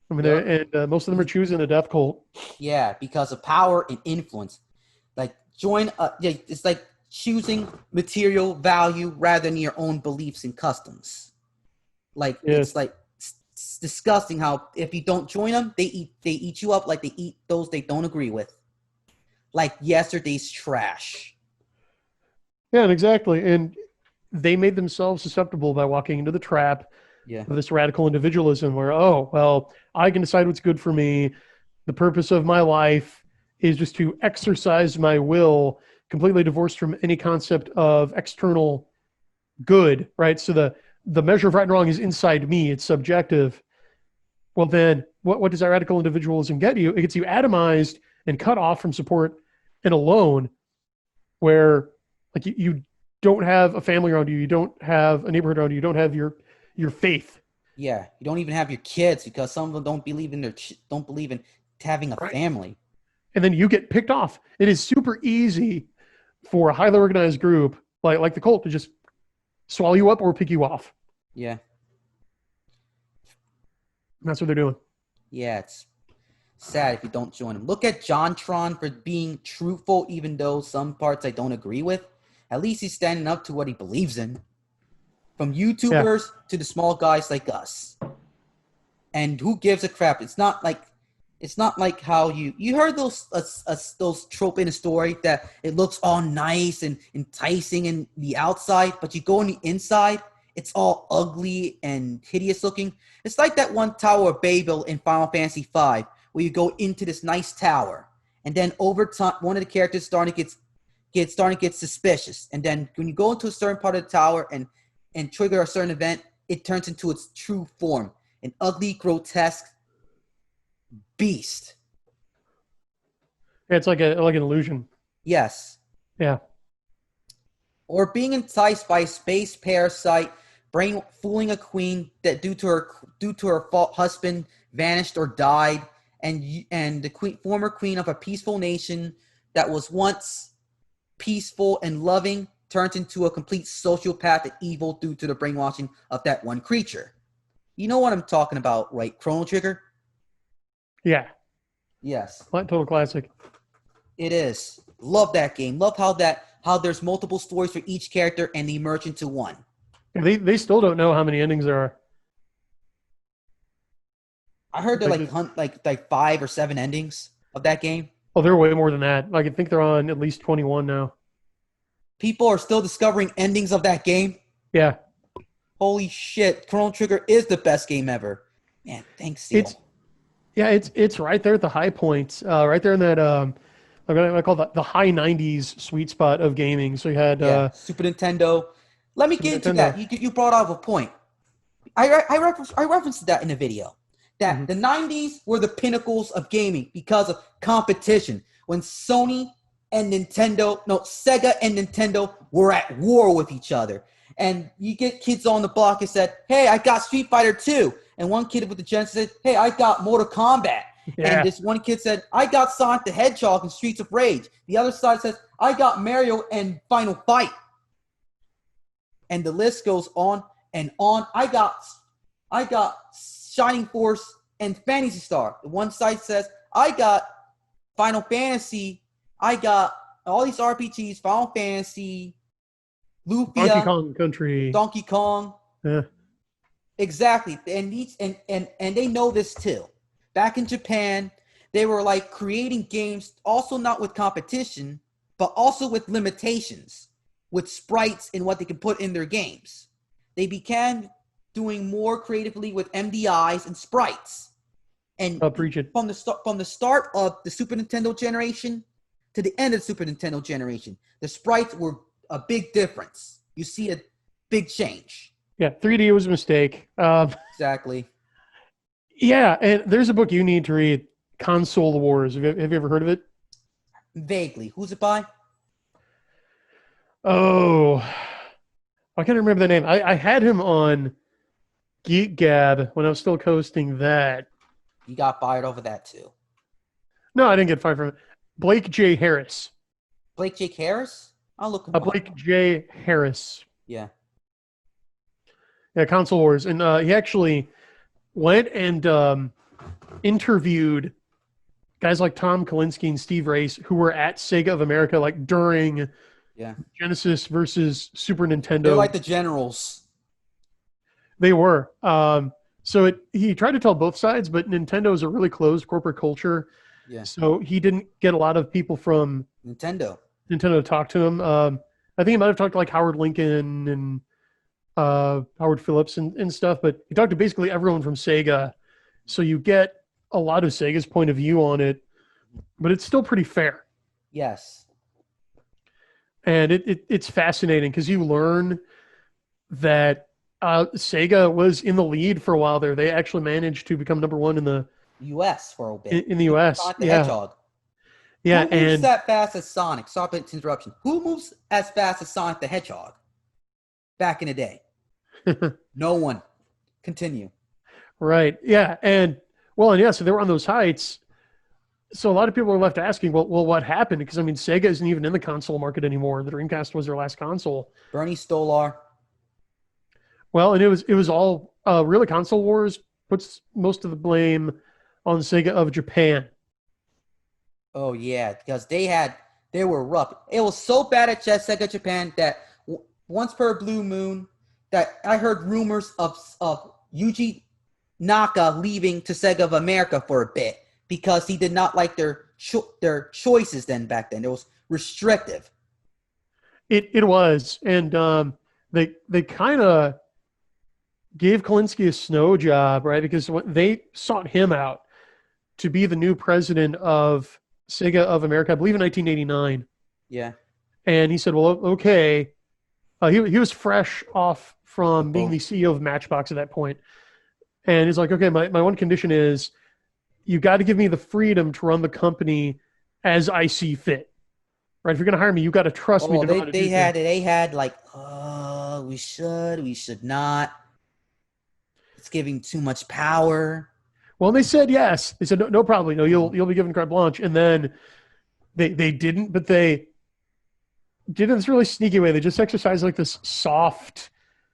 I mean, and most of them are choosing the death cult. Yeah, because of power and influence. Like it's like choosing material value rather than your own beliefs and customs. Like It's like it's disgusting how if you don't join them, they eat you up like they eat those they don't agree with. Like yesterday's trash. Yeah, exactly. And they made themselves susceptible by walking into the trap of this radical individualism where, oh, well, I can decide what's good for me. The purpose of my life is just to exercise my will, completely divorced from any concept of external good, right? So the measure of right and wrong is inside me. It's subjective. Well, then what does that radical individualism get you? It gets you atomized and cut off from support and alone, where like you don't have a family around you. You don't have a neighborhood around you. You don't have your faith. Yeah, you don't even have your kids because some of them don't believe in having a family. And then you get picked off. It is super easy for a highly organized group like the cult to just swallow you up or pick you off. Yeah. And that's what they're doing. Yeah, it's sad if you don't join them. Look at JonTron for being truthful, even though some parts I don't agree with. At least he's standing up to what he believes in. From YouTubers to the small guys like us. And who gives a crap? It's not like how you heard those trope in a story that it looks all nice and enticing in the outside, but you go on the inside, it's all ugly and hideous looking. It's like that one Tower of Babel in Final Fantasy V, where you go into this nice tower, and then over time, one of the characters starting to get suspicious, and then when you go into a certain part of the tower and trigger a certain event, it turns into its true form, an ugly, grotesque beast. Yeah, it's like an illusion. Yes. Yeah. Or being enticed by a space parasite, fooling a queen that due to her fault husband vanished or died, and the former queen of a peaceful nation that was once peaceful and loving turns into a complete sociopath and evil due to the brainwashing of that one creature. You know what I'm talking about, right? Chrono Trigger? Yeah. Yes. Total classic. It is. Love that game. Love how there's multiple stories for each character and they merge into one. They still don't know how many endings there are. I heard there like 5 or 7 endings of that game. Oh, they're way more than that. I think they're on at least 21 now. People are still discovering endings of that game. Yeah. Holy shit. Chrono Trigger is the best game ever. Man, thanks, Steel. It's right there at the high points. Right there in that I call that the high 90s sweet spot of gaming. So you had Super Nintendo. Let me get into that. You brought up a point. I referenced that in the video. That the 90s were the pinnacles of gaming because of competition. When Sega and Nintendo were at war with each other. And you get kids on the block and said, hey, I got Street Fighter 2. And one kid with the Genesis said, hey, I got Mortal Kombat. Yeah. And this one kid said, I got Sonic the Hedgehog in Streets of Rage. The other side says, I got Mario and Final Fight. And the list goes on and on. I got Shining Force and Phantasy Star. The one side says, I got Final Fantasy. I got all these RPGs, Final Fantasy, Lufia, Donkey Kong. Yeah. Exactly. And they know this too. Back in Japan, they were like creating games also not with competition, but also with limitations, with sprites and what they can put in their games. They began doing more creatively with MDIs and sprites. And from the start of the Super Nintendo generation to the end of the Super Nintendo generation, the sprites were a big difference. You see a big change. Yeah, 3D was a mistake. Exactly. Yeah, and there's a book you need to read, Console Wars. Have you ever heard of it? Vaguely. Who's it by? Oh, I can't remember the name. I had him on Geek Gab when I was still coasting that. You got fired over that too. No, I didn't get fired from it. Blake J. Harris. Blake J. Harris? I'll look him up. Blake J. Harris. Yeah. Yeah, Console Wars. And he actually went and interviewed guys like Tom Kalinske and Steve Race, who were at Sega of America, like during Genesis versus Super Nintendo. They're like the generals. They were. So he tried to tell both sides, but Nintendo is a really closed corporate culture. Yeah. So he didn't get a lot of people from Nintendo to talk to him. I think he might have talked to like Howard Lincoln and Howard Phillips and stuff, but he talked to basically everyone from Sega. So you get a lot of Sega's point of view on it, but it's still pretty fair. Yes. And it's fascinating because you learn that Sega was in the lead for a while there. They actually managed to become number one in the U.S. for a bit. In the U.S. Sonic the Hedgehog. Yeah, Who moves that fast as Sonic? Stop it, interruption. Who moves as fast as Sonic the Hedgehog back in the day? No one. Continue. Right. Yeah. And so they were on those heights. So a lot of people are left asking, well, what happened? Because I mean, Sega isn't even in the console market anymore. The Dreamcast was their last console. Bernie Stolar. Well, and it was all really Console Wars puts most of the blame on Sega of Japan. Oh yeah, because they were rough. It was so bad at Sega Japan that once per blue moon, that I heard rumors of Yuji Naka leaving to Sega of America for a bit because he did not like their choices back then. It was restrictive. It was, and they kind of gave Kalinske a snow job, right? Because they sought him out to be the new president of Sega of America, I believe in 1989. Yeah. And he said, well, okay. He was fresh off from being the CEO of Matchbox at that point. And he's like, okay, my one condition is you got to give me the freedom to run the company as I see fit. Right? If you're going to hire me, you got to trust me to know how to do things. They had like, we should not. It's giving too much power. Well, they said yes. They said no problem. You'll be given carte blanche, and then they didn't, but they did it in this really sneaky way. They just exercised like this soft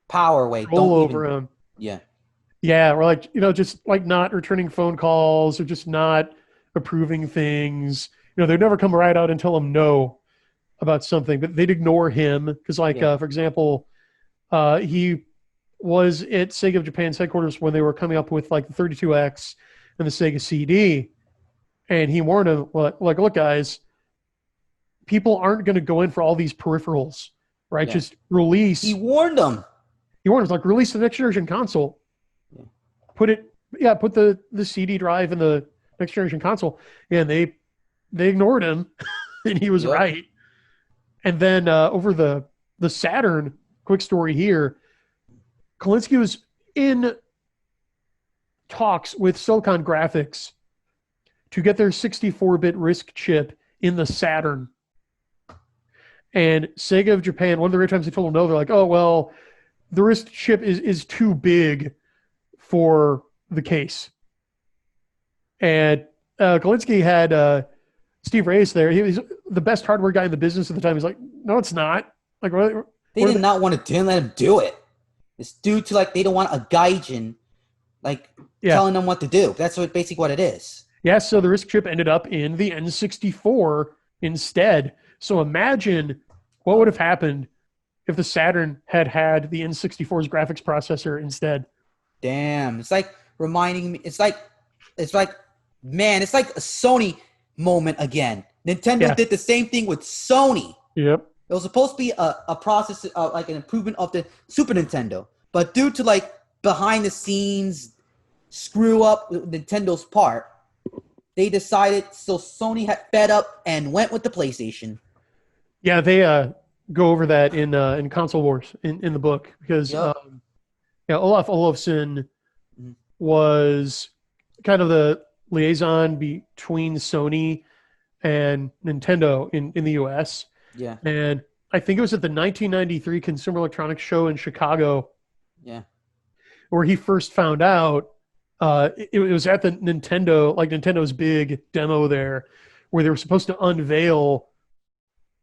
power way over him. Yeah, or like just like not returning phone calls or just not approving things. They'd never come right out and tell him no about something, but they'd ignore him because, for example, he was at Sega of Japan's headquarters when they were coming up with like the 32X and the Sega CD. And he warned him, like, look, guys, people aren't going to go in for all these peripherals, right? Yeah. Just release. He warned them. Like, release the next generation console. Yeah. Put the CD drive in the next generation console. And they ignored him and he was right. And then over the Saturn, quick story here, Kalinske was in talks with Silicon Graphics to get their 64-bit RISC chip in the Saturn. And Sega of Japan, one of the rare times they told them no, they're like, oh, well, the RISC chip is too big for the case. And Kolinsky had Steve Reyes there. He was the best hardware guy in the business at the time. He's like, no, it's not. Like, They did not want to didn't let him do it. It's due to like they don't want a gaijin telling them what to do. That's basically what it is. Yeah, so the RISC chip ended up in the N64 instead. So imagine what would have happened if the Saturn had the N64's graphics processor instead. Damn, it's like reminding me. It's like, man, it's like a Sony moment again. Nintendo did the same thing with Sony. Yep. It was supposed to be a process, like an improvement of the Super Nintendo, but due to like behind the scenes screw up Nintendo's part, they decided. So Sony had fed up and went with the PlayStation. Yeah, they go over that in Console Wars in the book because Olaf Olofsson was kind of the liaison between Sony and Nintendo in the US. Yeah. And I think it was at the 1993 Consumer Electronics Show in Chicago. Yeah. Where he first found out it was at the Nintendo's big demo there where they were supposed to unveil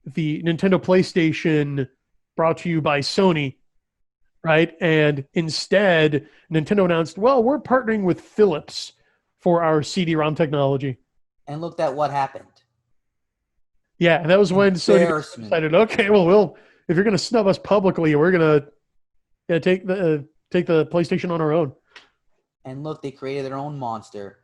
the Nintendo PlayStation brought to you by Sony, right? And instead, Nintendo announced, well, we're partnering with Philips for our CD-ROM technology. And looked at what happened. Yeah, and that was when Sony decided, okay, well, if you're going to snub us publicly, we're going to take the PlayStation on our own. And look, they created their own monster.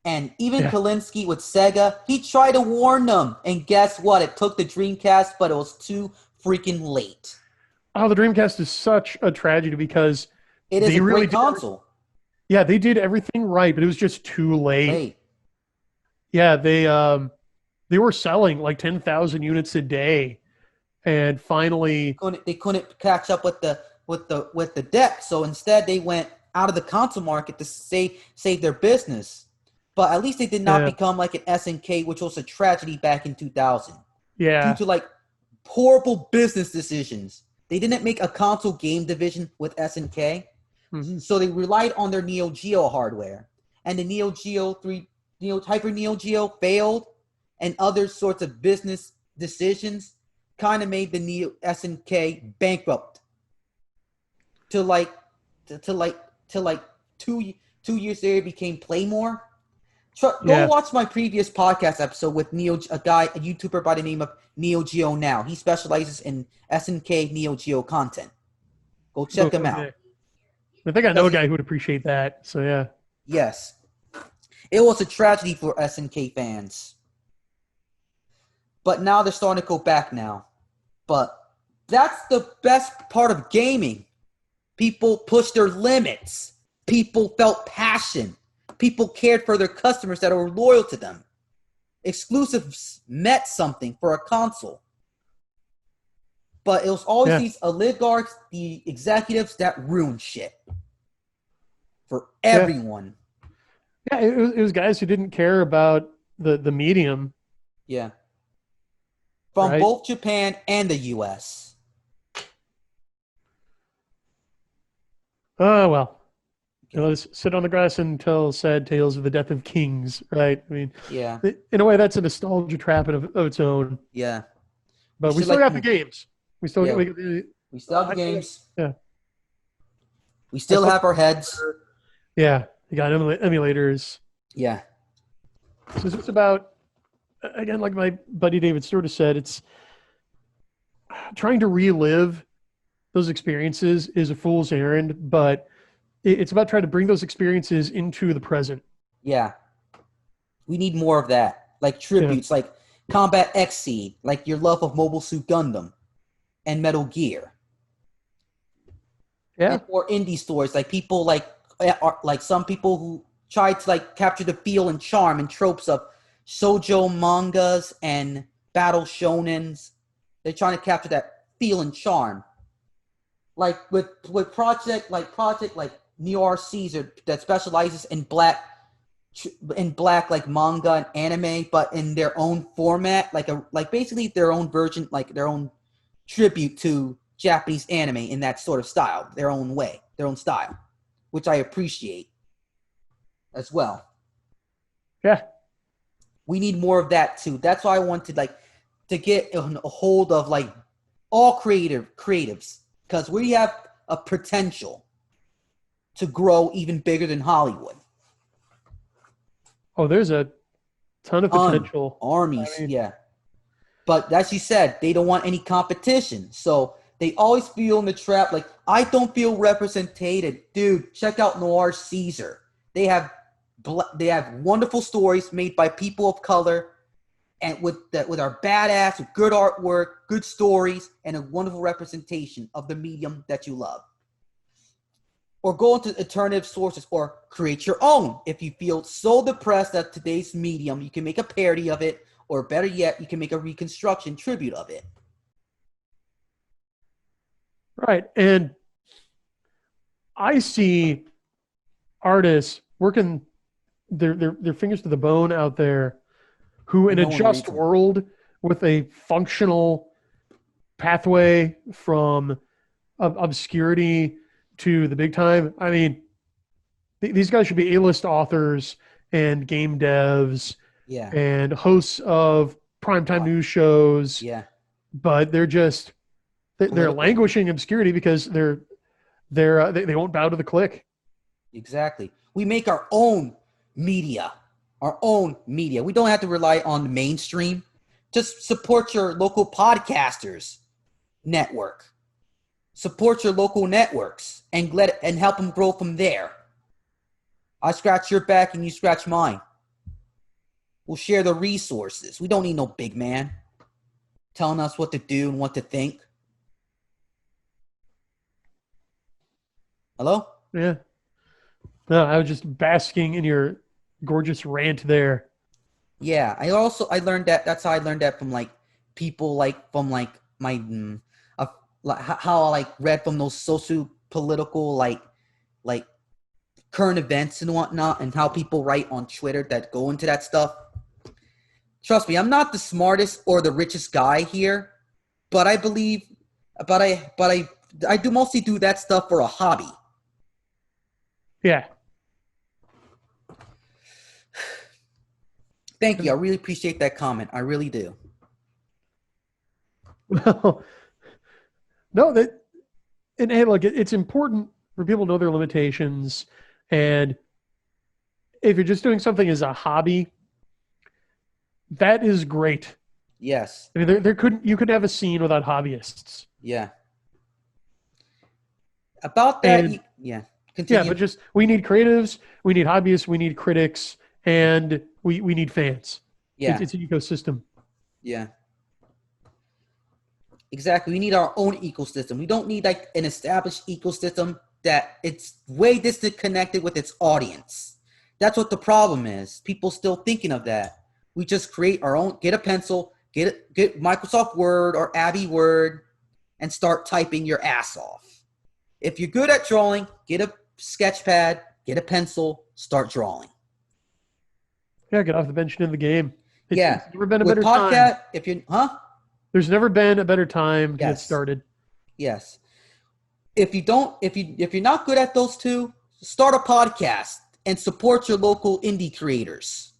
And even Kolinsky with Sega, he tried to warn them. And guess what? It took the Dreamcast, but it was too freaking late. Oh, the Dreamcast is such a tragedy because it is a great console. Yeah, they did everything right, but it was just too late. Yeah, they were selling like 10,000 units a day, and finally they couldn't catch up with the deck. So instead, they went out of the console market to save their business. But at least they did not become like an SNK, which was a tragedy back in 2000. Yeah, due to like horrible business decisions. They didn't make a console game division with SNK, so they relied on their Neo Geo hardware, and the Neo Geo 3, Hyper Neo Geo failed. And other sorts of business decisions kind of made the Neo SNK bankrupt. To like 2 years later, it became Playmore. Go watch my previous podcast episode with a YouTuber by the name of Neo Geo Now. He specializes in SNK Neo Geo content. Go check him out. I think I know a guy who would appreciate that. So yeah. Yes, it was a tragedy for SNK fans. But now they're starting to go back now. But that's the best part of gaming. People pushed their limits. People felt passion. People cared for their customers that were loyal to them. Exclusives meant something for a console. But it was always these oligarchs, the executives that ruined shit. For everyone. Yeah, it was guys who didn't care about the medium. Yeah. From both Japan and the U.S. Oh, well. Let's sit on the grass and tell sad tales of the death of kings, right? I mean, in a way, that's a nostalgia trap of its own. Yeah. But we still got the games. We still have the games. Yeah. We still have our heads. Yeah. You got emulators. Yeah. So it's about, again, like my buddy David Stewart has said, it's trying to relive those experiences is a fool's errand, but it's about trying to bring those experiences into the present. Yeah. We need more of that. Like tributes, like Combat XSeed, like your love of Mobile Suit Gundam and Metal Gear. Yeah. Or indie stories, like people like some people who try to like capture the feel and charm and tropes of shoujo mangas and battle shonens. They're trying to capture that feel and charm. Like with project like Neo Caesar that specializes in black like manga and anime, but in their own format, like basically their own version, like their own tribute to Japanese anime in that sort of style, their own way, their own style, which I appreciate as well. Yeah. We need more of that too. That's why I wanted to get a hold of all creatives, because we have a potential to grow even bigger than Hollywood. Oh, there's a ton of potential. Armies, yeah. But as you said, they don't want any competition. So they always feel in the trap I don't feel represented. Dude, check out Noir Caesar. They have wonderful stories made by people of color, and with our badass, with good artwork, good stories, and a wonderful representation of the medium that you love. Or go into alternative sources or create your own. If you feel so depressed at today's medium, you can make a parody of it, or better yet, you can make a reconstruction tribute of it. Right. And I see artists working their fingers to the bone out there who, in a just world with a functional pathway from obscurity to the big time, I mean, these guys should be A-list authors and game devs and hosts of primetime news shows. Yeah. But they're just they're languishing obscurity because they won't bow to the click. Exactly. We make our own media. We don't have to rely on the mainstream. Just support your local podcasters network. Support your local networks and help them grow from there. I scratch your back and you scratch mine. We'll share the resources. We don't need no big man telling us what to do and what to think. Hello? Yeah. No, I was just basking in your gorgeous rant there. Yeah, I learned that. That's how I learned that from people from my how I read from those socio-political current events and whatnot, and how people write on Twitter that go into that stuff. Trust me, I'm not the smartest or the richest guy here, but I do mostly do that stuff for a hobby. Yeah. Thank you. I really appreciate that comment. I really do. Well, no, hey, look, it's important for people to know their limitations, and if you're just doing something as a hobby, that is great. Yes. I mean, you could have a scene without hobbyists. Yeah. About that, yeah. Continue. Yeah, but we need creatives, we need hobbyists, we need critics, and we need fans. Yeah. It's an ecosystem. Yeah. Exactly. We need our own ecosystem. We don't need an established ecosystem that it's way disconnected with its audience. That's what the problem is. People still thinking of that. We just create our own, get a pencil, get Microsoft Word or Abby Word, and start typing your ass off. If you're good at drawing, get a sketch pad, get a pencil, start drawing. Yeah, get off the bench and in the game. It's never been a With better time. There's never been a better time to get started. Yes. If you're not good at those two, start a podcast and support your local indie creators.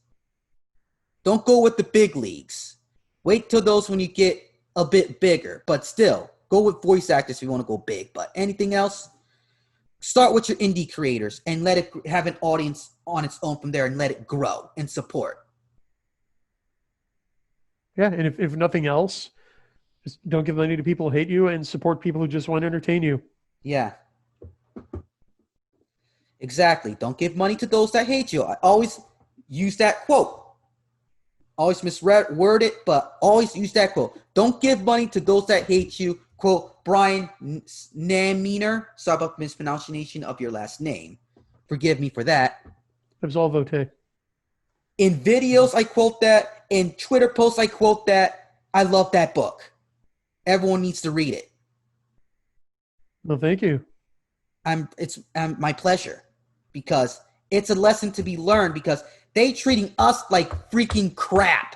Don't go with the big leagues. Wait till those when you get a bit bigger, but still go with voice actors if you want to go big. But anything else, start with your indie creators and let it have an audience on its own from there and let it grow and support. Yeah, and if nothing else, just don't give money to people who hate you and support people who just want to entertain you. Yeah. Exactly. Don't give money to those that hate you. I always use that quote. Always misword it, but always use that quote. Don't give money to those that hate you. Quote, Brian Niemeier. Sorry about the mispronunciation of your last name. Forgive me for that. Absolve vote. In videos, I quote that. In Twitter posts, I quote that. I love that book. Everyone needs to read it. Well, thank you. It's my pleasure, because it's a lesson to be learned, because they treating us like freaking crap.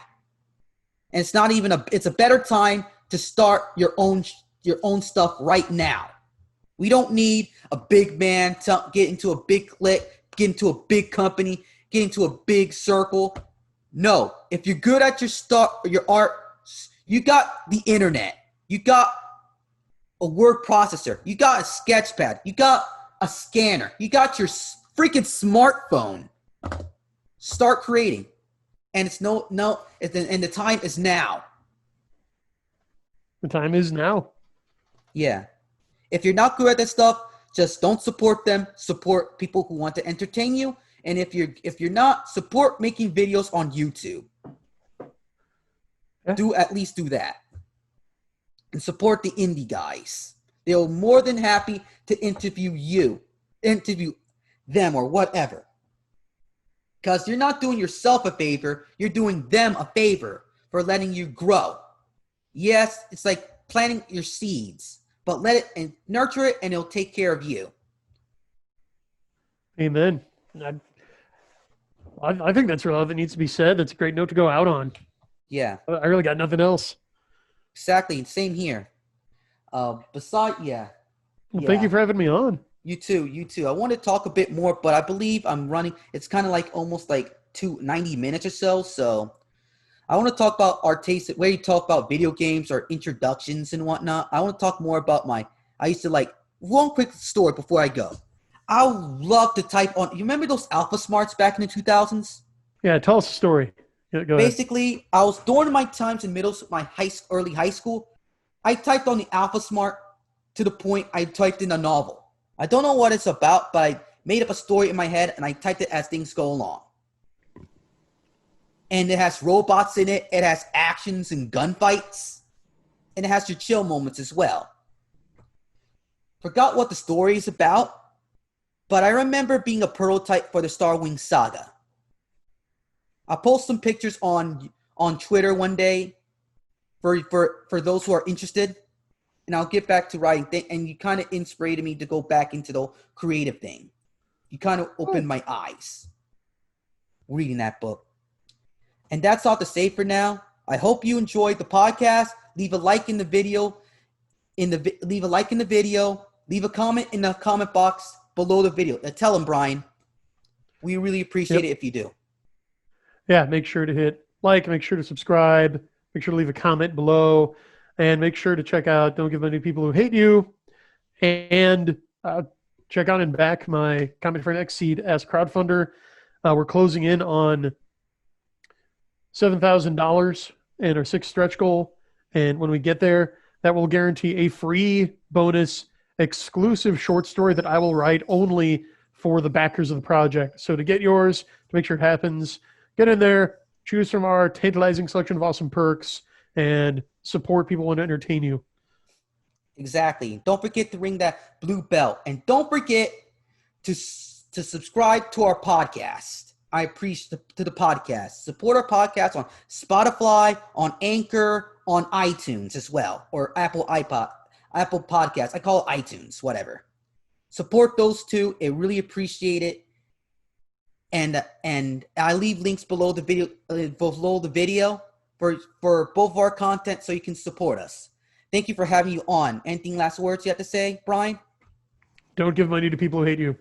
And it's not even it's a better time to start your own stuff right now. We don't need a big man to get into a big clique, get into a big company, get into a big circle. No, if you're good at your art, you got the internet. You got a word processor. You got a sketch pad. You got a scanner. You got your freaking smartphone. Start creating. And it's and the time is now. The time is now. Yeah. If you're not good at that stuff, just don't support them. Support people who want to entertain you. And if you're not, support making videos on YouTube. Yeah. At least do that. And support the indie guys. They're more than happy to interview them or whatever. Because you're not doing yourself a favor, you're doing them a favor for letting you grow. Yes, it's like planting your seeds, but let it and nurture it and it'll take care of you. Amen. I think that's all that needs to be said. That's a great note to go out on. Yeah. I really got nothing else. Exactly. Same here. Well, thank you for having me on. You too. I want to talk a bit more, but I believe I'm running. It's kind of like almost like 90 minutes or so. So I want to talk about our taste, where you talk about video games or introductions and whatnot. I want to talk more about I used to one quick story before I go. I would love to type on, you remember those Alpha Smarts back in the 2000s? Yeah, tell us a story. Yeah, go Basically, ahead. I was during my times in early high school, I typed on the Alpha Smart to the point I typed in a novel. I don't know what it's about, but I made up a story in my head and I typed it as things go along. And it has robots in it. It has actions and gunfights. And it has your chill moments as well. Forgot what the story is about, but I remember being a prototype for the Star Wings saga. I'll post some pictures on Twitter one day for those who are interested. And I'll get back to writing. And you kind of inspired me to go back into the creative thing. You kind of opened my eyes reading that book. And that's all to say for now. I hope you enjoyed the podcast. Leave a like in the video. Leave a like in the video. Leave a comment in the comment box below the video. Tell them, Brian. We really appreciate it if you do. Yeah, make sure to hit like, make sure to subscribe, make sure to leave a comment below, and make sure to check out Don't Give Money to People Who Hate You, and check out and back my Comment Friend XSeed as crowdfunder. We're closing in on $7,000 and our 6th stretch goal. And when we get there, that will guarantee a free bonus exclusive short story that I will write only for the backers of the project. So to get yours, to make sure it happens, get in there, choose from our tantalizing selection of awesome perks, and support people who want to entertain you. Exactly. Don't forget to ring that blue bell. And don't forget to subscribe to our podcast. I appreciate to the podcast. Support our podcast on Spotify, on Anchor, on iTunes as well, or Apple Podcasts. I call it iTunes, whatever. Support those two. I really appreciate it. And I leave links below the video for both of our content so you can support us. Thank you for having you on. Anything last words you have to say, Brian? Don't give money to people who hate you.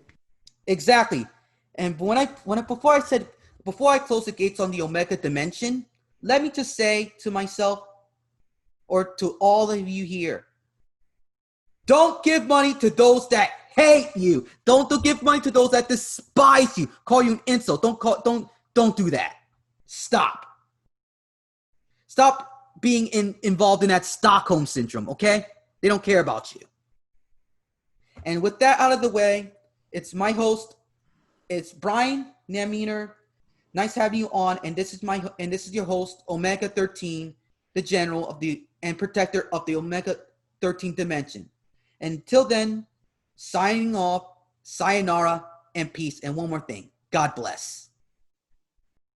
Exactly. And before I close the gates on the Omega Dimension, let me just say to myself or to all of you here, don't give money to those that hate you. Don't give money to those that despise you, call you an insult. Don't do that. Stop being involved in that Stockholm syndrome, okay? They don't care about you. And with that out of the way, it's my host. It's Brian Niemeier. Nice having you on, and this is your host, Omega XIII, the general and protector of the Omega XIII Dimension. Until then, signing off, sayonara, and peace. And one more thing, God bless.